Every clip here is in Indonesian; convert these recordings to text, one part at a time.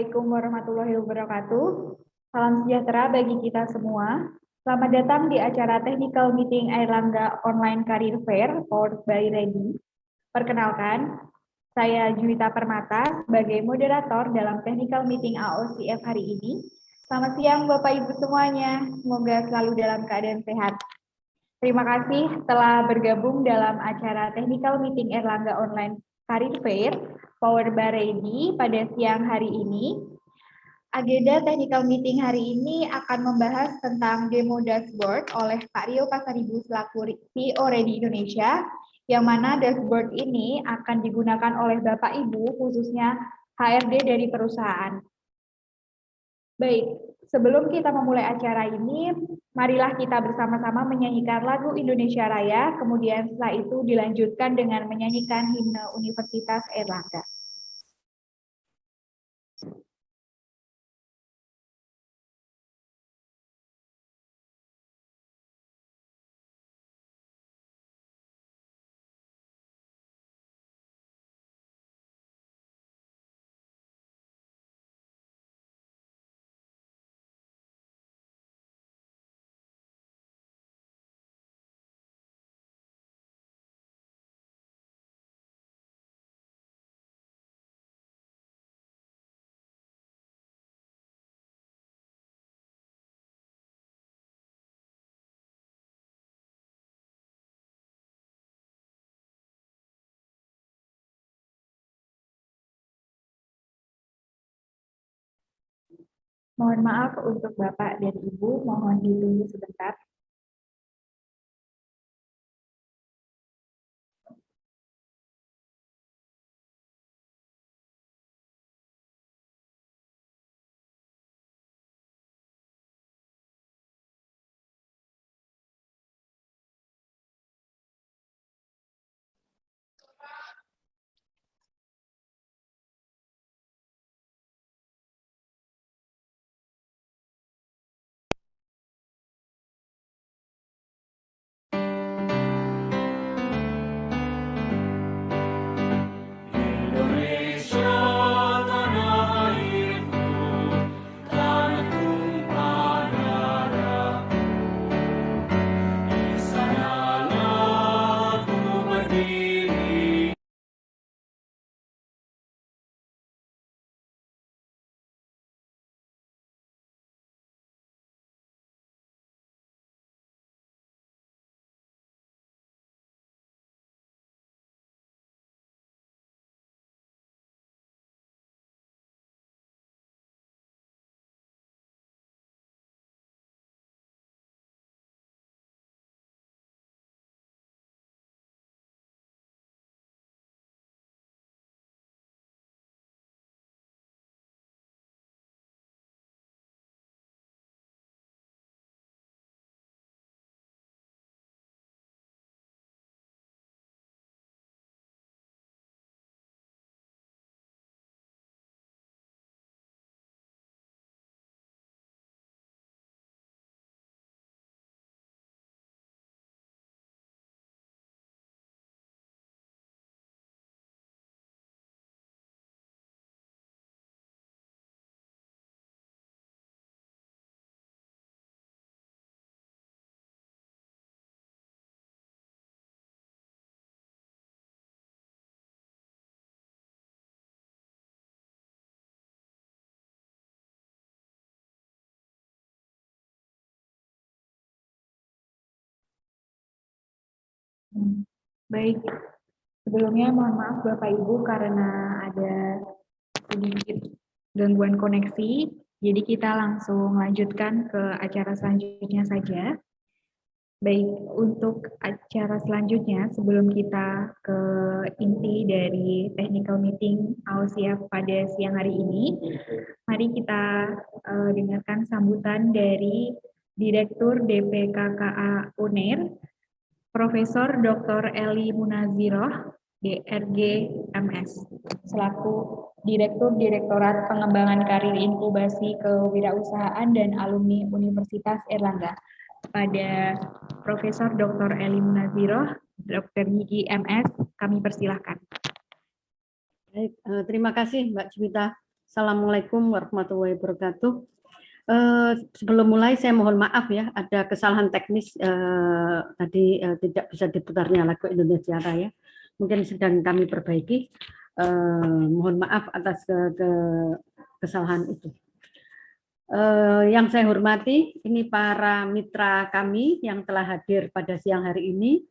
Assalamualaikum warahmatullahi wabarakatuh. Salam sejahtera bagi kita semua. Selamat datang di acara Technical Meeting Airlangga Online Career Fair powered by Ready. Perkenalkan, saya Juwita Permata sebagai moderator dalam Technical Meeting AOCF hari ini. Selamat siang Bapak Ibu semuanya. Semoga selalu dalam keadaan sehat. Terima kasih telah bergabung dalam acara Technical Meeting Airlangga Online Career Fair powered by Ready pada siang hari ini. Agenda technical meeting hari ini akan membahas tentang demo dashboard oleh Pak Rio Pasaribu selaku CEO Ready Indonesia, yang mana dashboard ini akan digunakan oleh Bapak Ibu khususnya HRD dari perusahaan. Baik, sebelum kita memulai acara ini, marilah kita bersama-sama menyanyikan lagu Indonesia Raya, kemudian setelah itu dilanjutkan dengan menyanyikan himne Universitas Airlangga. Mohon maaf untuk Bapak dan Ibu, mohon ditunggu sebentar. Baik, sebelumnya mohon maaf Bapak Ibu karena ada sedikit gangguan koneksi, jadi kita langsung lanjutkan ke acara selanjutnya saja. Baik, untuk acara selanjutnya sebelum kita ke inti dari technical meeting AOCF pada siang hari ini, mari kita dengarkan sambutan dari Direktur DPKKA UNER, Profesor Dr. Eli Munaziroh, DRG MS, selaku Direktur Direktorat Pengembangan Karir Inkubasi Kewirausahaan dan Alumni Universitas Airlangga. Pada Profesor Dr. Eli Munaziroh, Dr. Gigi MS, kami persilahkan. Baik, terima kasih Mbak Juwita. Assalamualaikum warahmatullahi wabarakatuh. Sebelum mulai saya mohon maaf ya, ada kesalahan teknis tadi tidak bisa diputarnya lagu Indonesia Raya. Mungkin sedang kami perbaiki. Mohon maaf atas kesalahan itu. Yang saya hormati, ini para mitra kami yang telah hadir pada siang hari ini,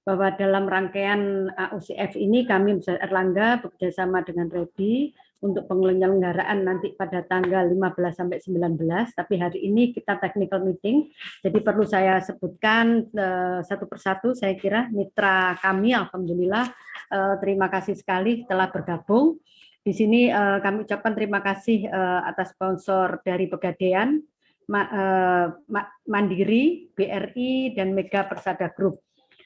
bahwa dalam rangkaian AUCF ini kami Universitas Airlangga bekerjasama dengan Redi untuk penyelenggaraan nanti pada tanggal 15 sampai 19, tapi hari ini kita technical meeting, jadi perlu saya sebutkan satu persatu. Saya kira mitra kami alhamdulillah terima kasih sekali telah bergabung. Di sini kami ucapkan terima kasih atas sponsor dari Pegadaian, Mandiri, BRI, dan Mega Persada Group.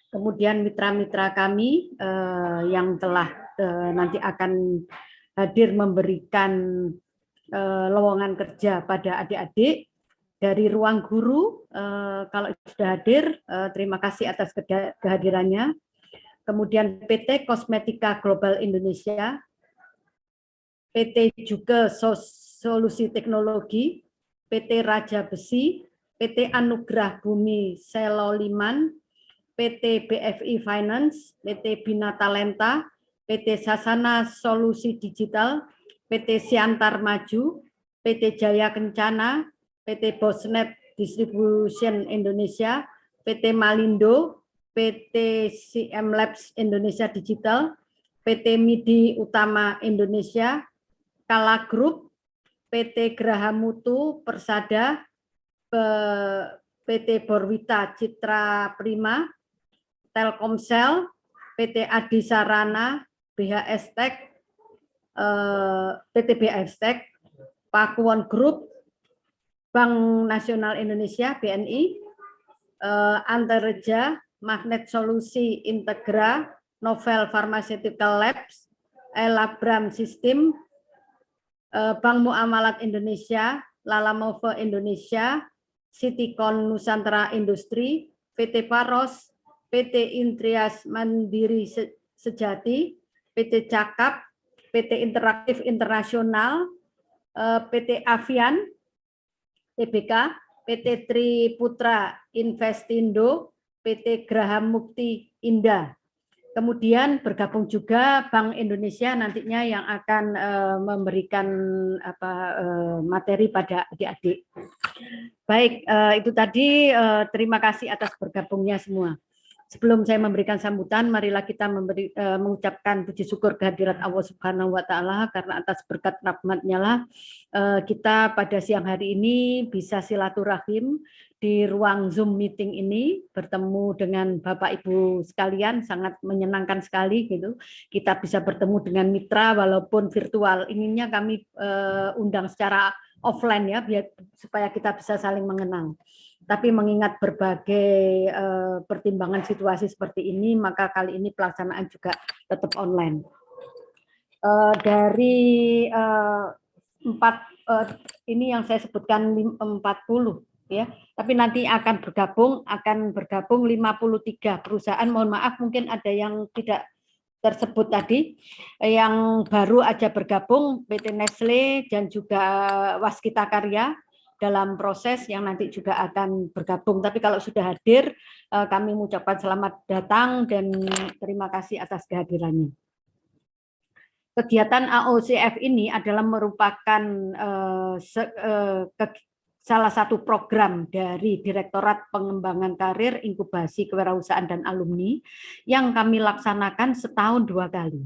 Kemudian mitra-mitra kami yang telah nanti akan hadir memberikan lowongan kerja pada adik-adik dari Ruang Guru. Kalau sudah hadir, terima kasih atas kehadirannya. Kemudian PT Kosmetika Global Indonesia, PT Juga Solusi Teknologi, PT Raja Besi, PT Anugerah Bumi Seloliman, PT BFI Finance, PT Bina Talenta, PT Sasana Solusi Digital, PT Siantar Maju, PT Jaya Kencana, PT Bosnet Distribution Indonesia, PT Malindo, PT CM Labs Indonesia Digital, PT MIDI Utama Indonesia, Kala Group, PT Graha Mutu Persada, PT Borwita Citra Prima, Telkomsel, PT Adi Sarana, BHS Tech, PT BHS Tech, Pakuwon Group, Bank Nasional Indonesia, BNI, Antareja, Magnet Solusi Integra, Novel Pharmaceutical Labs, Elabram System, Bank Muamalat Indonesia, Lalamove Indonesia, Citycon Nusantara Industri, PT Paros, PT Intrias Mandiri Sejati, PT Cakap, PT Interaktif Internasional, PT Avian, TBK, PT Triputra Investindo, PT Graha Mukti Indah. Kemudian bergabung juga Bank Indonesia nantinya yang akan memberikan materi pada adik-adik. Baik, itu tadi terima kasih atas bergabungnya semua. Sebelum saya memberikan sambutan, marilah kita mengucapkan puji syukur kehadirat Allah Subhanahu wa Ta'ala, karena atas berkat rahmat-Nya lah kita pada siang hari ini bisa silaturahim di ruang Zoom meeting ini, bertemu dengan Bapak Ibu sekalian, sangat menyenangkan sekali gitu. Kita bisa bertemu dengan mitra walaupun virtual. Ininya kami undang secara offline ya, biar supaya kita bisa saling mengenal. Tapi mengingat berbagai pertimbangan situasi seperti ini, maka kali ini pelaksanaan juga tetap online. Dari ini yang saya sebutkan 40 ya, tapi nanti akan bergabung 53 perusahaan. Mohon maaf mungkin ada yang tidak tersebut tadi, yang baru aja bergabung, PT Nestle dan juga Waskita Karya dalam proses yang nanti juga akan bergabung. Tapi kalau sudah hadir, kami mengucapkan selamat datang dan terima kasih atas kehadirannya. Kegiatan AOCF ini adalah merupakan salah satu program dari Direktorat Pengembangan Karir, Inkubasi, Kewirausahaan, dan Alumni yang kami laksanakan setahun 2 kali.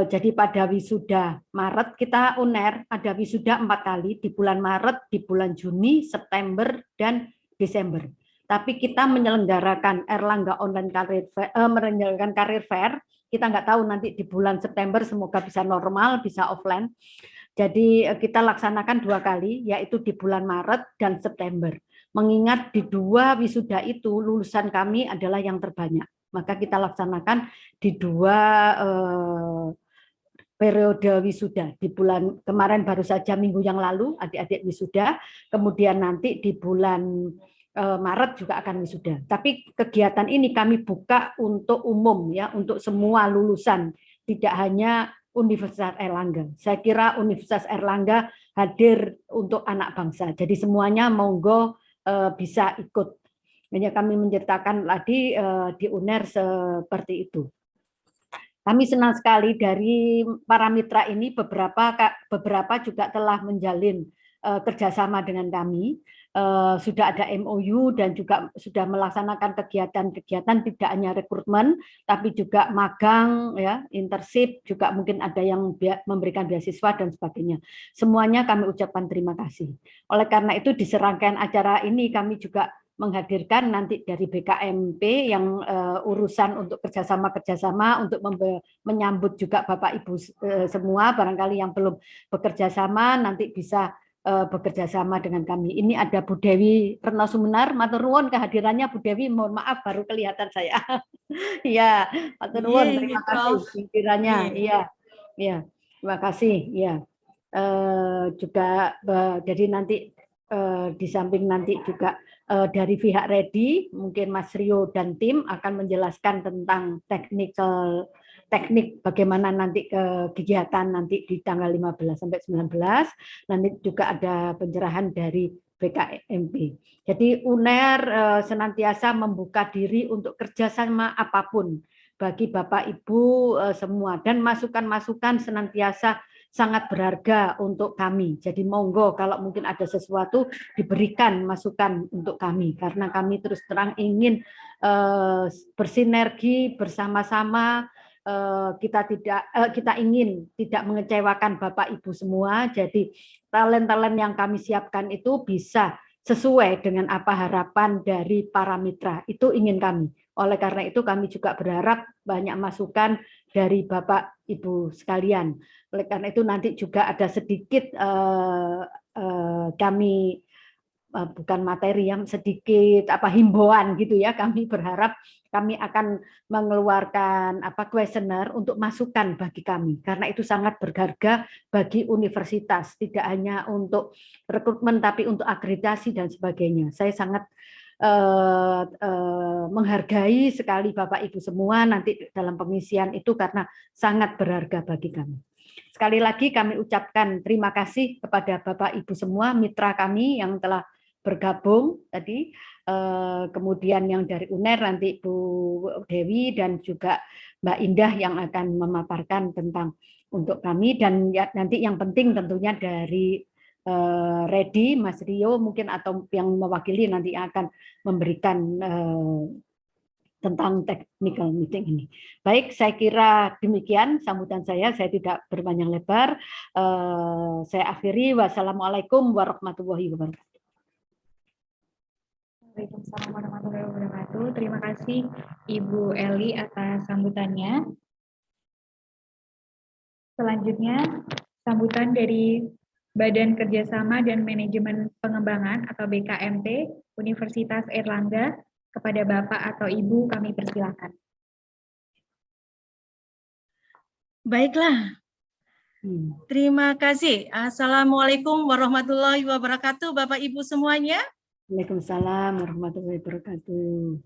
Jadi pada wisuda Maret kita UNER ada wisuda 4 kali, di bulan Maret, di bulan Juni, September, dan Desember. Tapi kita menyelenggarakan Airlangga Online Career Fair, menyelenggarakan Career Fair. Kita nggak tahu nanti di bulan September semoga bisa normal, bisa offline. Jadi kita laksanakan 2 kali, yaitu di bulan Maret dan September. Mengingat di 2 wisuda itu lulusan kami adalah yang terbanyak. Maka kita laksanakan di 2 periode wisuda. Di bulan kemarin baru saja minggu yang lalu adik-adik wisuda, kemudian nanti di bulan Maret juga akan wisuda. Tapi kegiatan ini kami buka untuk umum ya, untuk semua lulusan, tidak hanya Universitas Airlangga. Saya kira Universitas Airlangga hadir untuk anak bangsa. Jadi semuanya monggo bisa ikut. Hanya kami menceritakan tadi di UNER seperti itu. Kami senang sekali dari para mitra ini beberapa juga telah menjalin kerjasama dengan kami. Sudah ada MOU dan juga sudah melaksanakan kegiatan-kegiatan tidak hanya rekrutmen, tapi juga magang, ya, internship, juga mungkin ada yang memberikan beasiswa dan sebagainya. Semuanya kami ucapkan terima kasih. Oleh karena itu di serangkaian acara ini kami juga menghadirkan nanti dari BKMP yang urusan untuk kerjasama untuk menyambut juga Bapak Ibu semua, barangkali yang belum bekerja sama nanti bisa bekerja sama dengan kami. Ini ada Bu Dewi Retno Sumenar, matur nuwun kehadirannya Bu Dewi, mohon maaf baru kelihatan saya. Iya, matur nuwun, terima kasih kehadirannya. Iya, iya, terima kasih. Iya, juga jadi nanti di samping nanti juga dari pihak Ready, mungkin Mas Rio dan tim akan menjelaskan tentang teknik bagaimana nanti kegiatan nanti di tanggal 15 sampai 19, nanti juga ada pencerahan dari BKMP. Jadi UNER senantiasa membuka diri untuk kerjasama apapun bagi Bapak Ibu semua, dan masukan-masukan senantiasa sangat berharga untuk kami. Jadi monggo kalau mungkin ada sesuatu diberikan masukan untuk kami, karena kami terus terang ingin bersinergi bersama-sama. Kita ingin tidak mengecewakan Bapak Ibu semua. Jadi talent-talent yang kami siapkan itu bisa sesuai dengan apa harapan dari para mitra. Itu ingin kami. Oleh karena itu kami juga berharap banyak masukan dari Bapak Ibu sekalian. Oleh karena itu nanti juga ada sedikit kami bukan materi yang sedikit himbauan gitu ya. Kami berharap kami akan mengeluarkan kuesioner untuk masukan bagi kami, karena itu sangat berharga bagi universitas, tidak hanya untuk rekrutmen tapi untuk akreditasi dan sebagainya. Saya sangat menghargai sekali Bapak Ibu semua nanti dalam pengisian itu, karena sangat berharga bagi kami. Sekali lagi kami ucapkan terima kasih kepada Bapak Ibu semua mitra kami yang telah bergabung tadi, kemudian yang dari UNER nanti Bu Dewi dan juga Mbak Indah yang akan memaparkan tentang untuk kami, dan ya, nanti yang penting tentunya dari Ready, Mas Rio mungkin atau yang mewakili nanti akan memberikan tentang technical meeting ini. Baik, saya kira demikian sambutan saya tidak berpanjang lebar. Saya akhiri, wassalamualaikum warahmatullahi wabarakatuh. Waalaikumsalam warahmatullahi wabarakatuh. Terima kasih Ibu Eli atas sambutannya. Selanjutnya, sambutan dari Badan Kerjasama dan Manajemen Pengembangan atau BKMP Universitas Airlangga. Kepada Bapak atau Ibu kami persilakan. Baiklah. Terima kasih. Assalamualaikum warahmatullahi wabarakatuh, Bapak Ibu semuanya. Waalaikumsalam warahmatullahi wabarakatuh.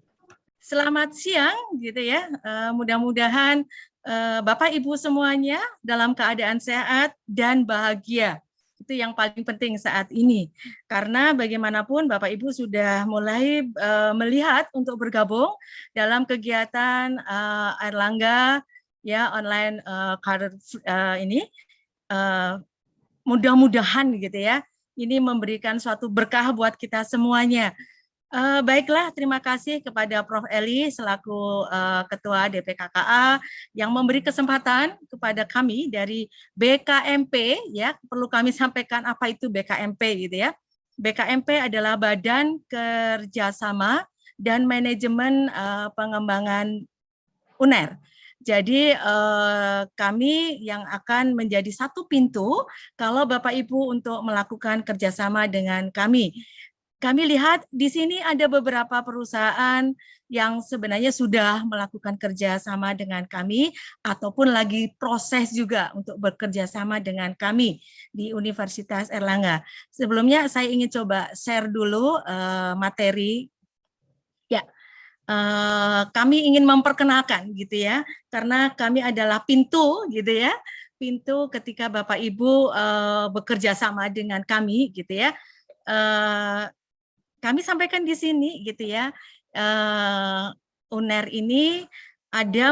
Selamat siang, gitu ya. Mudah-mudahan Bapak Ibu semuanya dalam keadaan sehat dan bahagia. Itu yang paling penting saat ini. Karena bagaimanapun Bapak Ibu sudah mulai melihat untuk bergabung dalam kegiatan Airlangga ya online career ini. Mudah-mudahan gitu ya. Ini memberikan suatu berkah buat kita semuanya. Baiklah, terima kasih kepada Prof. Eli selaku Ketua DPKKA yang memberi kesempatan kepada kami dari BKMP, ya, perlu kami sampaikan apa itu BKMP gitu ya. BKMP adalah Badan Kerjasama dan Manajemen Pengembangan UNER. Jadi kami yang akan menjadi satu pintu kalau Bapak Ibu untuk melakukan kerjasama dengan kami. Kami lihat di sini ada beberapa perusahaan yang sebenarnya sudah melakukan kerja sama dengan kami ataupun lagi proses juga untuk bekerja sama dengan kami di Universitas Airlangga. Sebelumnya saya ingin coba share dulu materi. Ya, kami ingin memperkenalkan gitu ya, karena kami adalah pintu gitu ya. pintu ketika Bapak Ibu bekerja sama dengan kami gitu ya. Kami sampaikan di sini gitu ya. UNER ini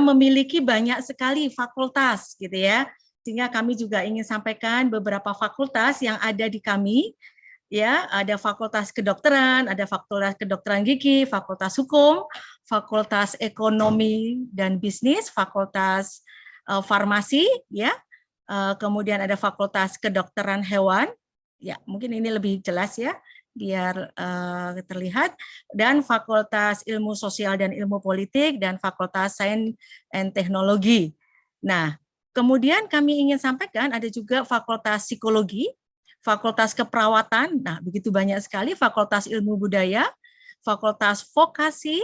memiliki banyak sekali fakultas gitu ya. Sehingga kami juga ingin sampaikan beberapa fakultas yang ada di kami. Ya, ada fakultas kedokteran, ada fakultas kedokteran gigi, fakultas hukum, fakultas ekonomi dan bisnis, fakultas farmasi, ya, kemudian ada fakultas kedokteran hewan, ya, mungkin ini lebih jelas ya, biar terlihat, dan fakultas ilmu sosial dan ilmu politik, dan fakultas sains dan teknologi. Nah, kemudian kami ingin sampaikan ada juga fakultas psikologi, fakultas keperawatan, nah begitu banyak sekali, fakultas ilmu budaya, fakultas vokasi,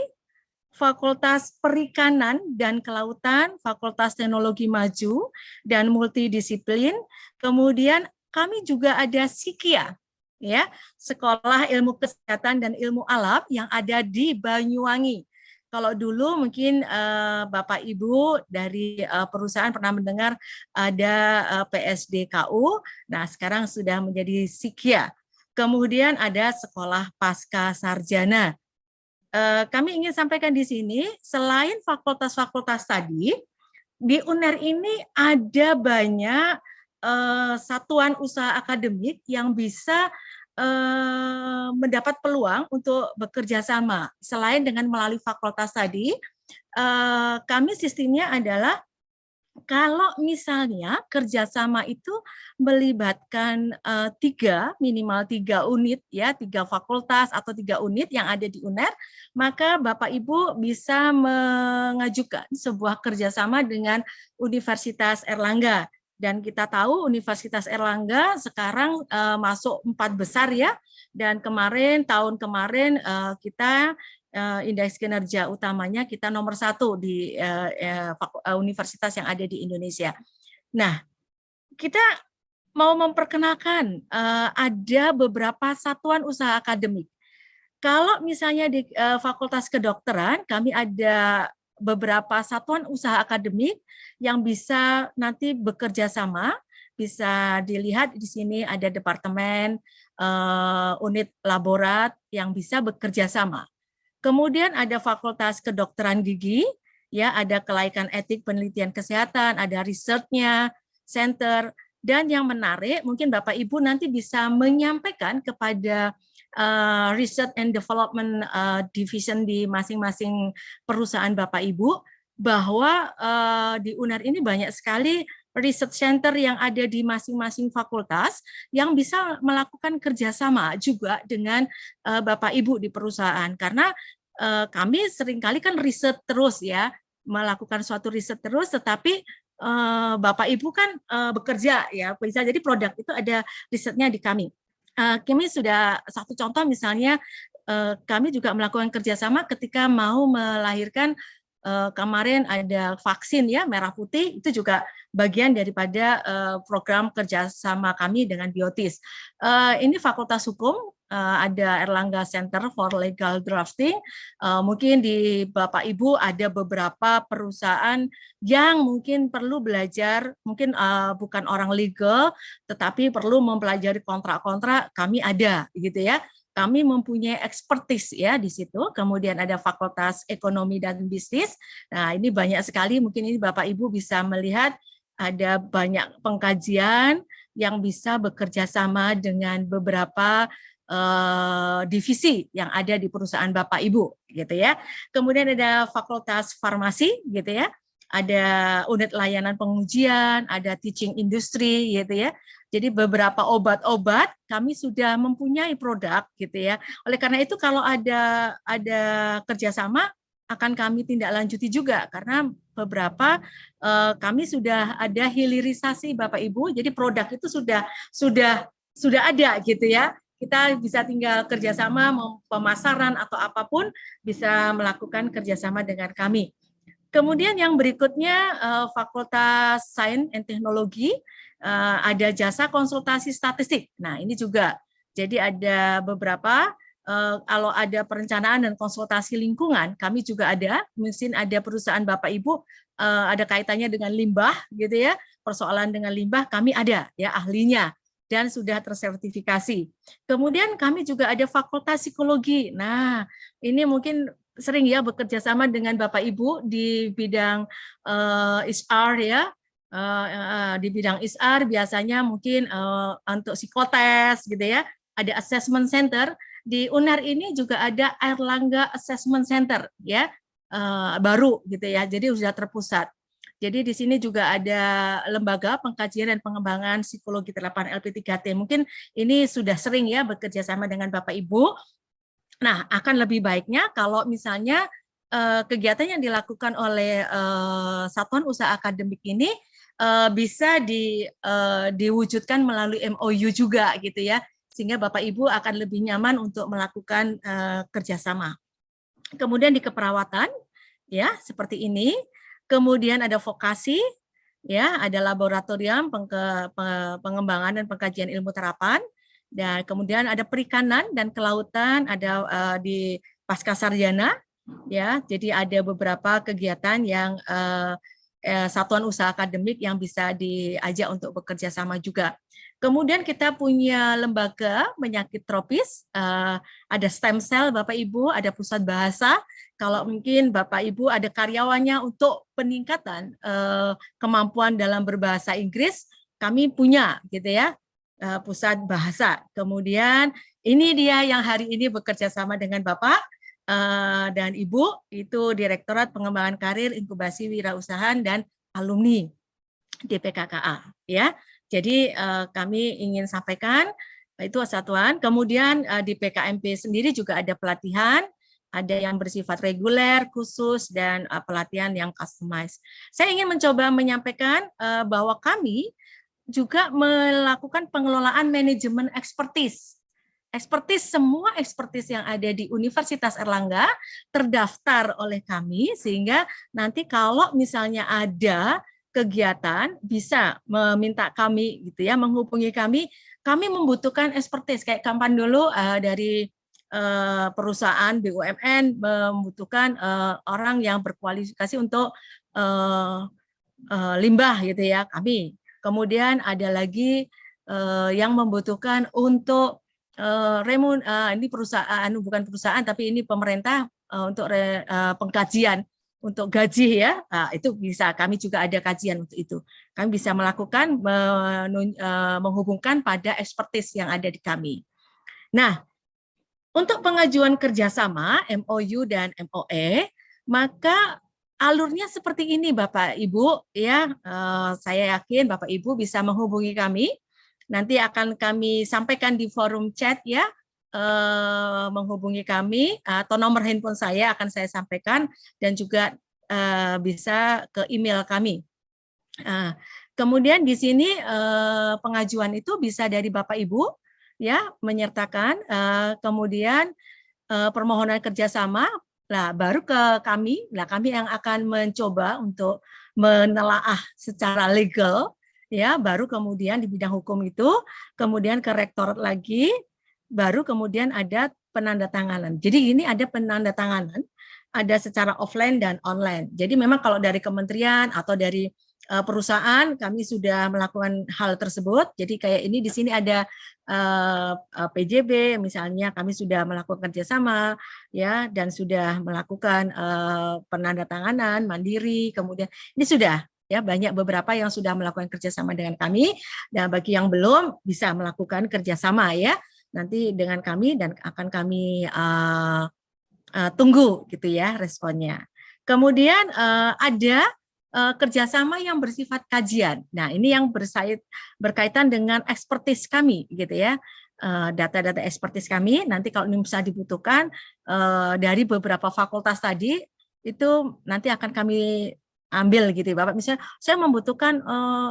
fakultas perikanan dan kelautan, fakultas teknologi maju dan multidisiplin, kemudian kami juga ada Sikia, ya, Sekolah Ilmu Kesehatan dan Ilmu Alam yang ada di Banyuwangi. Kalau dulu mungkin Bapak Ibu dari perusahaan pernah mendengar ada PSDKU, nah sekarang sudah menjadi Sikia. Kemudian ada Sekolah Pasca Sarjana. Kami ingin sampaikan di sini, selain fakultas-fakultas tadi, di UNER ini ada banyak satuan usaha akademik yang bisa mendapat peluang untuk bekerja sama. Selain dengan melalui fakultas tadi, kami sistemnya adalah kalau misalnya kerjasama itu melibatkan minimal 3 unit, ya, 3 fakultas atau 3 unit yang ada di UNER, maka Bapak Ibu bisa mengajukan sebuah kerjasama dengan Universitas Erlangga. Dan kita tahu Universitas Erlangga sekarang masuk 4 besar ya, dan tahun kemarin kita indeks kinerja utamanya kita nomor 1 di universitas yang ada di Indonesia. Nah, kita mau memperkenalkan ada beberapa satuan usaha akademik. Kalau misalnya di Fakultas Kedokteran, kami ada beberapa satuan usaha akademik yang bisa nanti bekerja sama. Bisa dilihat di sini ada departemen, unit laborat yang bisa bekerja sama. Kemudian ada Fakultas Kedokteran Gigi, ya, ada kelaikan etik penelitian kesehatan, ada risetnya, center, dan yang menarik mungkin Bapak Ibu nanti bisa menyampaikan kepada Research and Development Division di masing-masing perusahaan Bapak Ibu bahwa di UNER ini banyak sekali research center yang ada di masing-masing fakultas yang bisa melakukan kerjasama juga dengan Bapak Ibu di perusahaan, karena kami seringkali kan riset terus ya, melakukan suatu riset terus, tetapi Bapak Ibu kan bekerja ya, bisa jadi produk itu ada risetnya di kami. Kami sudah satu contoh misalnya kami juga melakukan kerjasama ketika mau melahirkan kemarin ada vaksin ya merah putih, itu juga bagian daripada program kerjasama kami dengan Biotis. Ini Fakultas Hukum, ada Erlangga Center for Legal Drafting. Mungkin di Bapak Ibu ada beberapa perusahaan yang mungkin perlu belajar, mungkin bukan orang legal, tetapi perlu mempelajari kontrak-kontrak, kami ada gitu ya. Kami mempunyai expertise ya di situ. Kemudian ada Fakultas Ekonomi dan Bisnis. Nah, ini banyak sekali, mungkin ini Bapak Ibu bisa melihat ada banyak pengkajian yang bisa bekerja sama dengan beberapa divisi yang ada di perusahaan Bapak Ibu gitu ya. Kemudian ada Fakultas Farmasi gitu ya. Ada unit layanan pengujian, ada teaching industry gitu ya. Jadi beberapa obat-obat kami sudah mempunyai produk gitu ya. Oleh karena itu kalau ada kerjasama akan kami tindak lanjuti juga, karena beberapa kami sudah ada hilirisasi Bapak Ibu. Jadi produk itu sudah ada gitu ya. Kita bisa tinggal kerjasama pemasaran atau apapun bisa melakukan kerjasama dengan kami. Kemudian yang berikutnya Fakultas Sains dan Teknologi, ada jasa konsultasi statistik. Nah ini juga, jadi ada beberapa kalau ada perencanaan dan konsultasi lingkungan, kami juga ada. Mungkin ada perusahaan Bapak Ibu ada kaitannya dengan limbah, gitu ya. Persoalan dengan limbah kami ada ya ahlinya dan sudah tersertifikasi. Kemudian kami juga ada fakultas psikologi. Nah, ini mungkin sering ya bekerja sama dengan Bapak Ibu di bidang HR ya. Di bidang HR biasanya mungkin untuk psikotes gitu ya. Ada assessment center. Di UNER ini juga ada Airlangga Assessment Center ya, baru gitu ya. Jadi sudah terpusat. Jadi di sini juga ada lembaga pengkajian dan pengembangan psikologi terapan LP3T. Mungkin ini sudah sering ya bekerja sama dengan Bapak Ibu. Nah, akan lebih baiknya kalau misalnya kegiatan yang dilakukan oleh satuan usaha akademik ini bisa diwujudkan melalui MOU juga gitu ya, sehingga Bapak Ibu akan lebih nyaman untuk melakukan kerjasama. Kemudian di keperawatan ya seperti ini. Kemudian ada vokasi, ya, ada laboratorium pengembangan dan pengkajian ilmu terapan, dan kemudian ada perikanan dan kelautan, ada di pasca sarjana, ya. Jadi ada beberapa kegiatan yang satuan usaha akademik yang bisa diajak untuk bekerja sama juga. Kemudian kita punya lembaga penyakit tropis, ada stem cell Bapak Ibu, ada pusat bahasa. Kalau mungkin Bapak Ibu ada karyawannya untuk peningkatan kemampuan dalam berbahasa Inggris, kami punya gitu ya, pusat bahasa. Kemudian ini dia yang hari ini bekerja sama dengan Bapak dan Ibu, itu Direktorat Pengembangan Karir, Inkubasi Wirausahaan dan Alumni DPKKA ya. Jadi kami ingin sampaikan itu satuan. Kemudian di PKMP sendiri juga ada pelatihan, ada yang bersifat reguler, khusus, dan pelatihan yang customized. Saya ingin mencoba menyampaikan bahwa kami juga melakukan pengelolaan manajemen expertise. Semua expertise yang ada di Universitas Airlangga terdaftar oleh kami, sehingga nanti kalau misalnya ada kegiatan bisa meminta kami gitu ya, menghubungi kami membutuhkan expertise kayak kapan dulu dari perusahaan BUMN membutuhkan orang yang berkualifikasi untuk limbah gitu ya, kami. Kemudian ada lagi yang membutuhkan untuk ini perusahaan, bukan perusahaan tapi ini pemerintah untuk pengkajian untuk gaji ya, itu bisa, kami juga ada kajian untuk itu. Kami bisa melakukan menghubungkan pada expertise yang ada di kami. Nah, untuk pengajuan kerjasama MOU dan MOE, maka alurnya seperti ini Bapak Ibu ya. Saya yakin Bapak Ibu bisa menghubungi kami. Nanti akan kami sampaikan di forum chat ya. Menghubungi kami atau nomor handphone saya akan saya sampaikan, dan juga bisa ke email kami. Kemudian di sini pengajuan itu bisa dari Bapak Ibu ya, menyertakan kemudian permohonan kerjasama, lah baru ke kami, lah kami yang akan mencoba untuk menelaah secara legal ya, baru kemudian di bidang hukum itu kemudian ke rektorat lagi, baru kemudian ada penandatanganan. Jadi ini ada penandatanganan, ada secara offline dan online. Jadi memang kalau dari kementerian atau dari perusahaan kami sudah melakukan hal tersebut. Jadi kayak ini di sini ada PJB misalnya, kami sudah melakukan kerjasama ya, dan sudah melakukan penandatanganan mandiri. Kemudian ini sudah ya, banyak beberapa yang sudah melakukan kerjasama dengan kami, dan bagi yang belum bisa melakukan kerjasama ya nanti dengan kami, dan akan kami tunggu gitu ya responnya. Kemudian ada kerjasama yang bersifat kajian. Nah, ini yang berkaitan dengan expertise kami, gitu ya. Data-data expertise kami, nanti kalau ini bisa dibutuhkan dari beberapa fakultas tadi, itu nanti akan kami ambil, gitu ya, Bapak. Misalnya, saya membutuhkan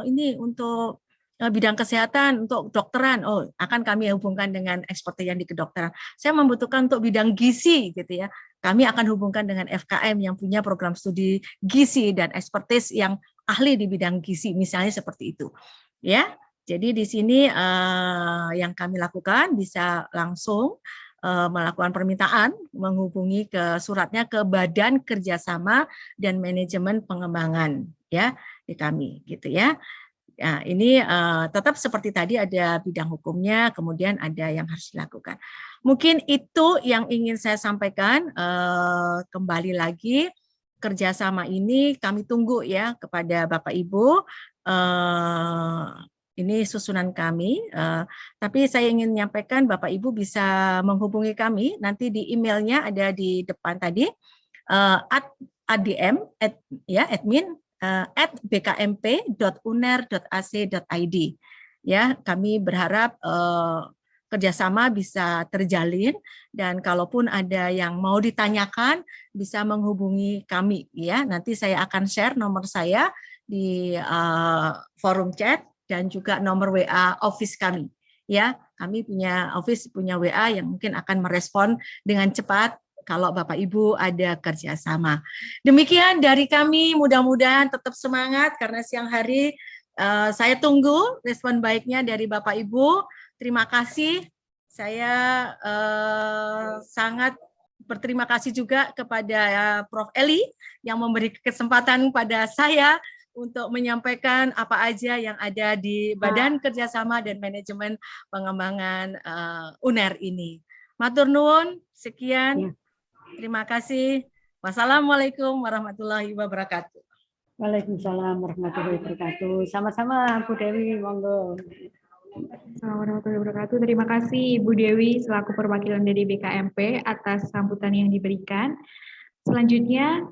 ini untuk bidang kesehatan, untuk kedokteran, oh akan kami hubungkan dengan expertise yang di kedokteran. Saya membutuhkan untuk bidang gizi, gitu ya. Kami akan hubungkan dengan FKM yang punya program studi gizi dan expertise yang ahli di bidang gizi, misalnya seperti itu. Ya, jadi di sini yang kami lakukan bisa langsung melakukan permintaan, menghubungi ke suratnya ke Badan Kerjasama dan Manajemen Pengembangan ya di kami gitu ya. Nah, ini tetap seperti tadi ada bidang hukumnya, kemudian ada yang harus dilakukan. Mungkin itu yang ingin saya sampaikan. Kembali lagi kerjasama ini kami tunggu ya kepada Bapak Ibu. Ini susunan kami, tapi saya ingin menyampaikan Bapak Ibu bisa menghubungi kami, nanti di emailnya ada di depan tadi, adm, admin, @bkmp.uner.ac.id. Ya, kami berharap kerjasama bisa terjalin, dan kalaupun ada yang mau ditanyakan bisa menghubungi kami ya. Nanti saya akan share nomor saya di forum chat dan juga nomor WA office kami ya. Kami punya office, punya WA yang mungkin akan merespon dengan cepat kalau Bapak Ibu ada kerjasama. Demikian dari kami, mudah-mudahan tetap semangat karena siang hari saya tunggu respon baiknya dari Bapak Ibu. Terima kasih. Saya sangat berterima kasih juga kepada Prof. Eli yang memberi kesempatan pada saya untuk menyampaikan apa aja yang ada di Badan Kerjasama dan Manajemen Pengembangan UNER ini. Matur nuwun, sekian. Terima kasih. Wassalamualaikum warahmatullahi wabarakatuh. Waalaikumsalam warahmatullahi wabarakatuh. Sama-sama Bu Dewi, monggo. Assalamualaikum warahmatullahi wabarakatuh. Terima kasih Ibu Dewi selaku perwakilan dari BKMP atas sambutan yang diberikan. Selanjutnya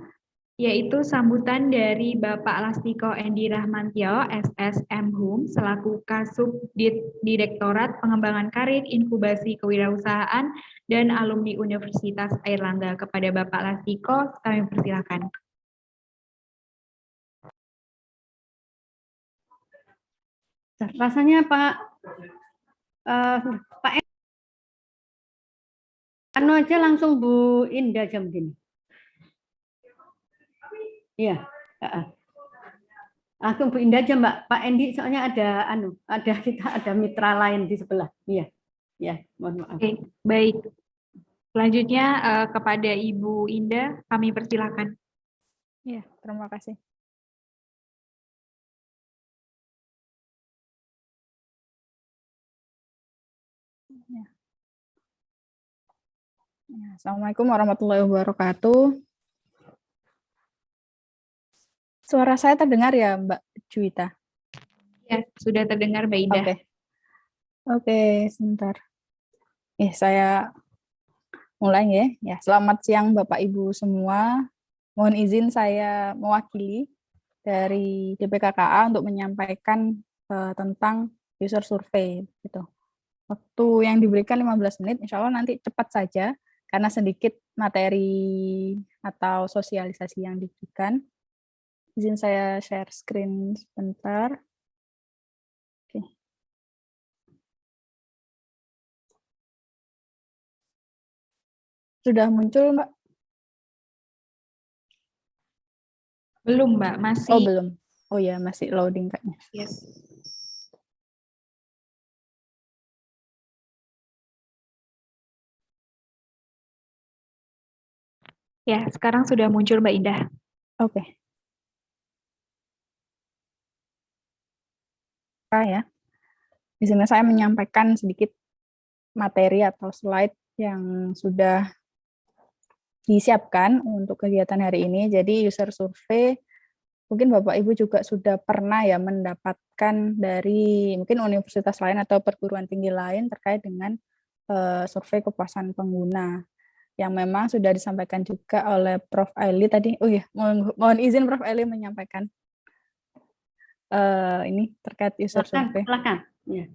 yaitu sambutan dari Bapak Lastiko Endi Rahmantio, SSM Hum, selaku Kasubdit Direktorat Pengembangan Karir, Inkubasi Kewirausahaan, dan Alumni Universitas Airlangga. Kepada Bapak Lastiko, kami persilakan. Rasanya Pak Anu aja langsung Bu Indah jam gini. Iya, langsung Bu Indah aja Mbak. Pak Endi soalnya kita ada mitra lain di sebelah. Iya, ya, mohon maaf. Oke, baik. Selanjutnya kepada Ibu Indah kami persilakan. Ya, terima kasih. Ya. Assalamualaikum warahmatullahi wabarakatuh. Suara saya terdengar ya, Mbak Juwita? Ya, sudah terdengar Mbak Indah. Oke, sebentar. Saya mulai ya. Ya, selamat siang Bapak Ibu semua. Mohon izin saya mewakili dari DPKKA untuk menyampaikan tentang user survey gitu. Waktu yang diberikan 15 menit, insya Allah nanti cepat saja karena sedikit materi atau sosialisasi yang diberikan. Izin saya share screen sebentar. Oke. Sudah muncul, Mbak? Belum, Mbak, masih. Oh, belum. Oh ya, masih loading kayaknya. Yes. Ya, sekarang sudah muncul Mbak Indah. Oke. Ya. Di sini saya menyampaikan sedikit materi atau slide yang sudah disiapkan untuk kegiatan hari ini. Jadi user survey, mungkin Bapak Ibu juga sudah pernah ya mendapatkan dari mungkin universitas lain atau perguruan tinggi lain terkait dengan survei kepuasan pengguna yang memang sudah disampaikan juga oleh Prof. Eli tadi. Oh ya, mohon izin Prof. Eli menyampaikan ini terkait user survey. Silakan. Ya.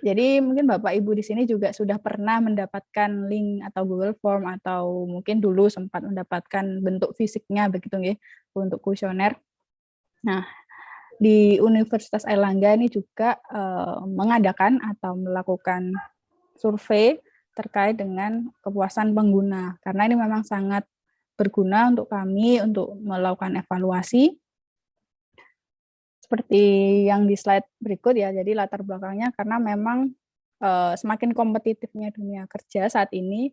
Jadi mungkin Bapak Ibu di sini juga sudah pernah mendapatkan link atau Google Form atau mungkin dulu sempat mendapatkan bentuk fisiknya begitu ya untuk kuesioner. Nah, di Universitas Airlangga ini juga mengadakan atau melakukan survei terkait dengan kepuasan pengguna karena ini memang sangat berguna untuk kami untuk melakukan evaluasi. Seperti yang di slide berikut ya, jadi latar belakangnya karena memang semakin kompetitifnya dunia kerja saat ini,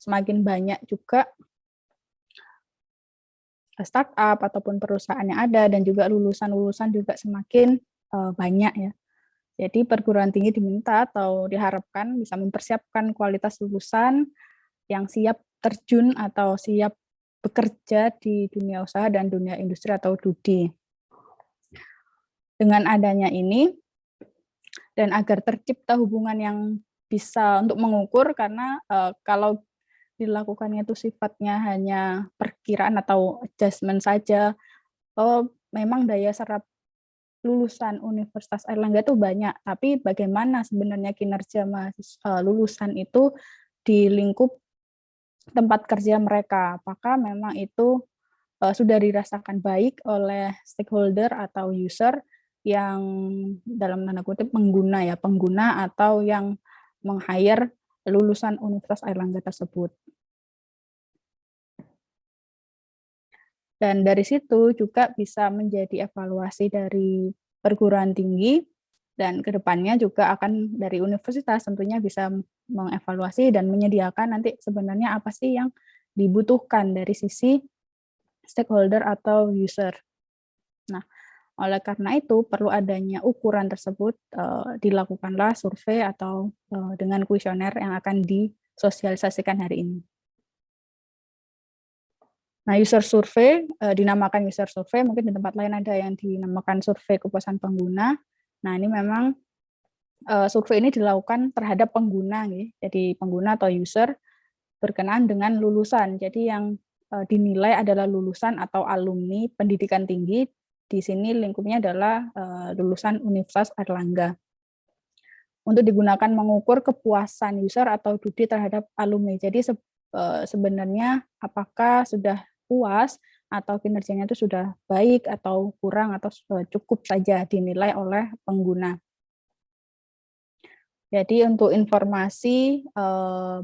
semakin banyak juga startup ataupun perusahaan yang ada, dan juga lulusan-lulusan juga semakin banyak ya. Jadi perguruan tinggi diminta atau diharapkan bisa mempersiapkan kualitas lulusan yang siap terjun atau siap bekerja di dunia usaha dan dunia industri atau DUDI. Dengan adanya ini, dan agar tercipta hubungan yang bisa untuk mengukur, karena kalau dilakukannya itu sifatnya hanya perkiraan atau adjustment saja, memang daya serap lulusan Universitas Airlangga itu banyak, tapi bagaimana sebenarnya kinerja lulusan itu di lingkup tempat kerja mereka, apakah memang itu sudah dirasakan baik oleh stakeholder atau user yang dalam tanda kutip pengguna atau yang meng-hire lulusan Universitas Airlangga tersebut. Dan dari situ juga bisa menjadi evaluasi dari perguruan tinggi, dan kedepannya juga akan dari universitas tentunya bisa mengevaluasi dan menyediakan nanti sebenarnya apa sih yang dibutuhkan dari sisi stakeholder atau user. Nah, oleh karena itu perlu adanya ukuran tersebut, dilakukanlah survei atau dengan kuesioner yang akan disosialisasikan hari ini. Nah, user survei dinamakan user survei, mungkin di tempat lain ada yang dinamakan survei kepuasan pengguna. Nah, ini memang survei ini dilakukan terhadap pengguna, jadi pengguna atau user berkenaan dengan lulusan. Jadi yang dinilai adalah lulusan atau alumni pendidikan tinggi. Di sini lingkupnya adalah lulusan Universitas Airlangga. Untuk digunakan mengukur kepuasan user atau DUDI terhadap alumni. Jadi sebenarnya apakah sudah puas atau kinerjanya itu sudah baik atau kurang atau cukup saja dinilai oleh pengguna. Jadi untuk informasi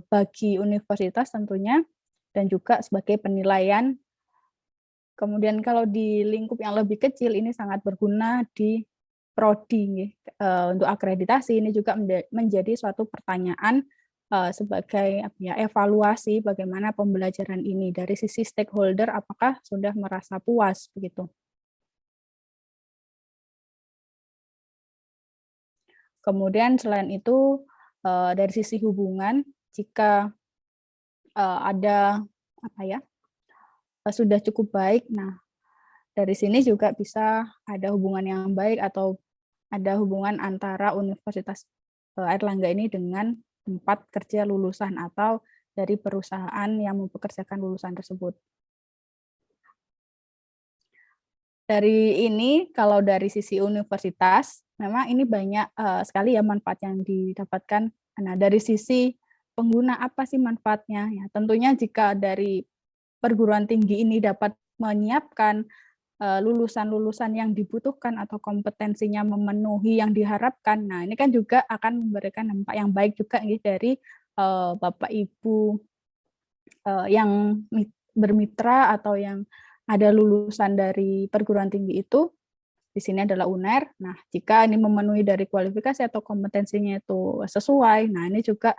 bagi universitas tentunya, dan juga sebagai penilaian. Kemudian kalau di lingkup yang lebih kecil ini sangat berguna di prodi, untuk akreditasi ini juga menjadi suatu pertanyaan sebagai evaluasi bagaimana pembelajaran ini dari sisi stakeholder, apakah sudah merasa puas begitu. Kemudian selain itu dari sisi hubungan, jika ada sudah cukup baik, nah dari sini juga bisa ada hubungan yang baik atau ada hubungan antara Universitas Airlangga ini dengan tempat kerja lulusan atau dari perusahaan yang mempekerjakan lulusan tersebut. Dari ini, kalau dari sisi universitas, memang ini banyak sekali ya manfaat yang didapatkan. Nah, dari sisi pengguna apa sih manfaatnya? Ya, tentunya jika dari perguruan tinggi ini dapat menyiapkan lulusan-lulusan yang dibutuhkan atau kompetensinya memenuhi yang diharapkan. Nah, ini kan juga akan memberikan dampak yang baik juga dari Bapak Ibu yang bermitra atau yang ada lulusan dari perguruan tinggi itu, di sini adalah UNER. Nah, jika ini memenuhi dari kualifikasi atau kompetensinya itu sesuai, nah ini juga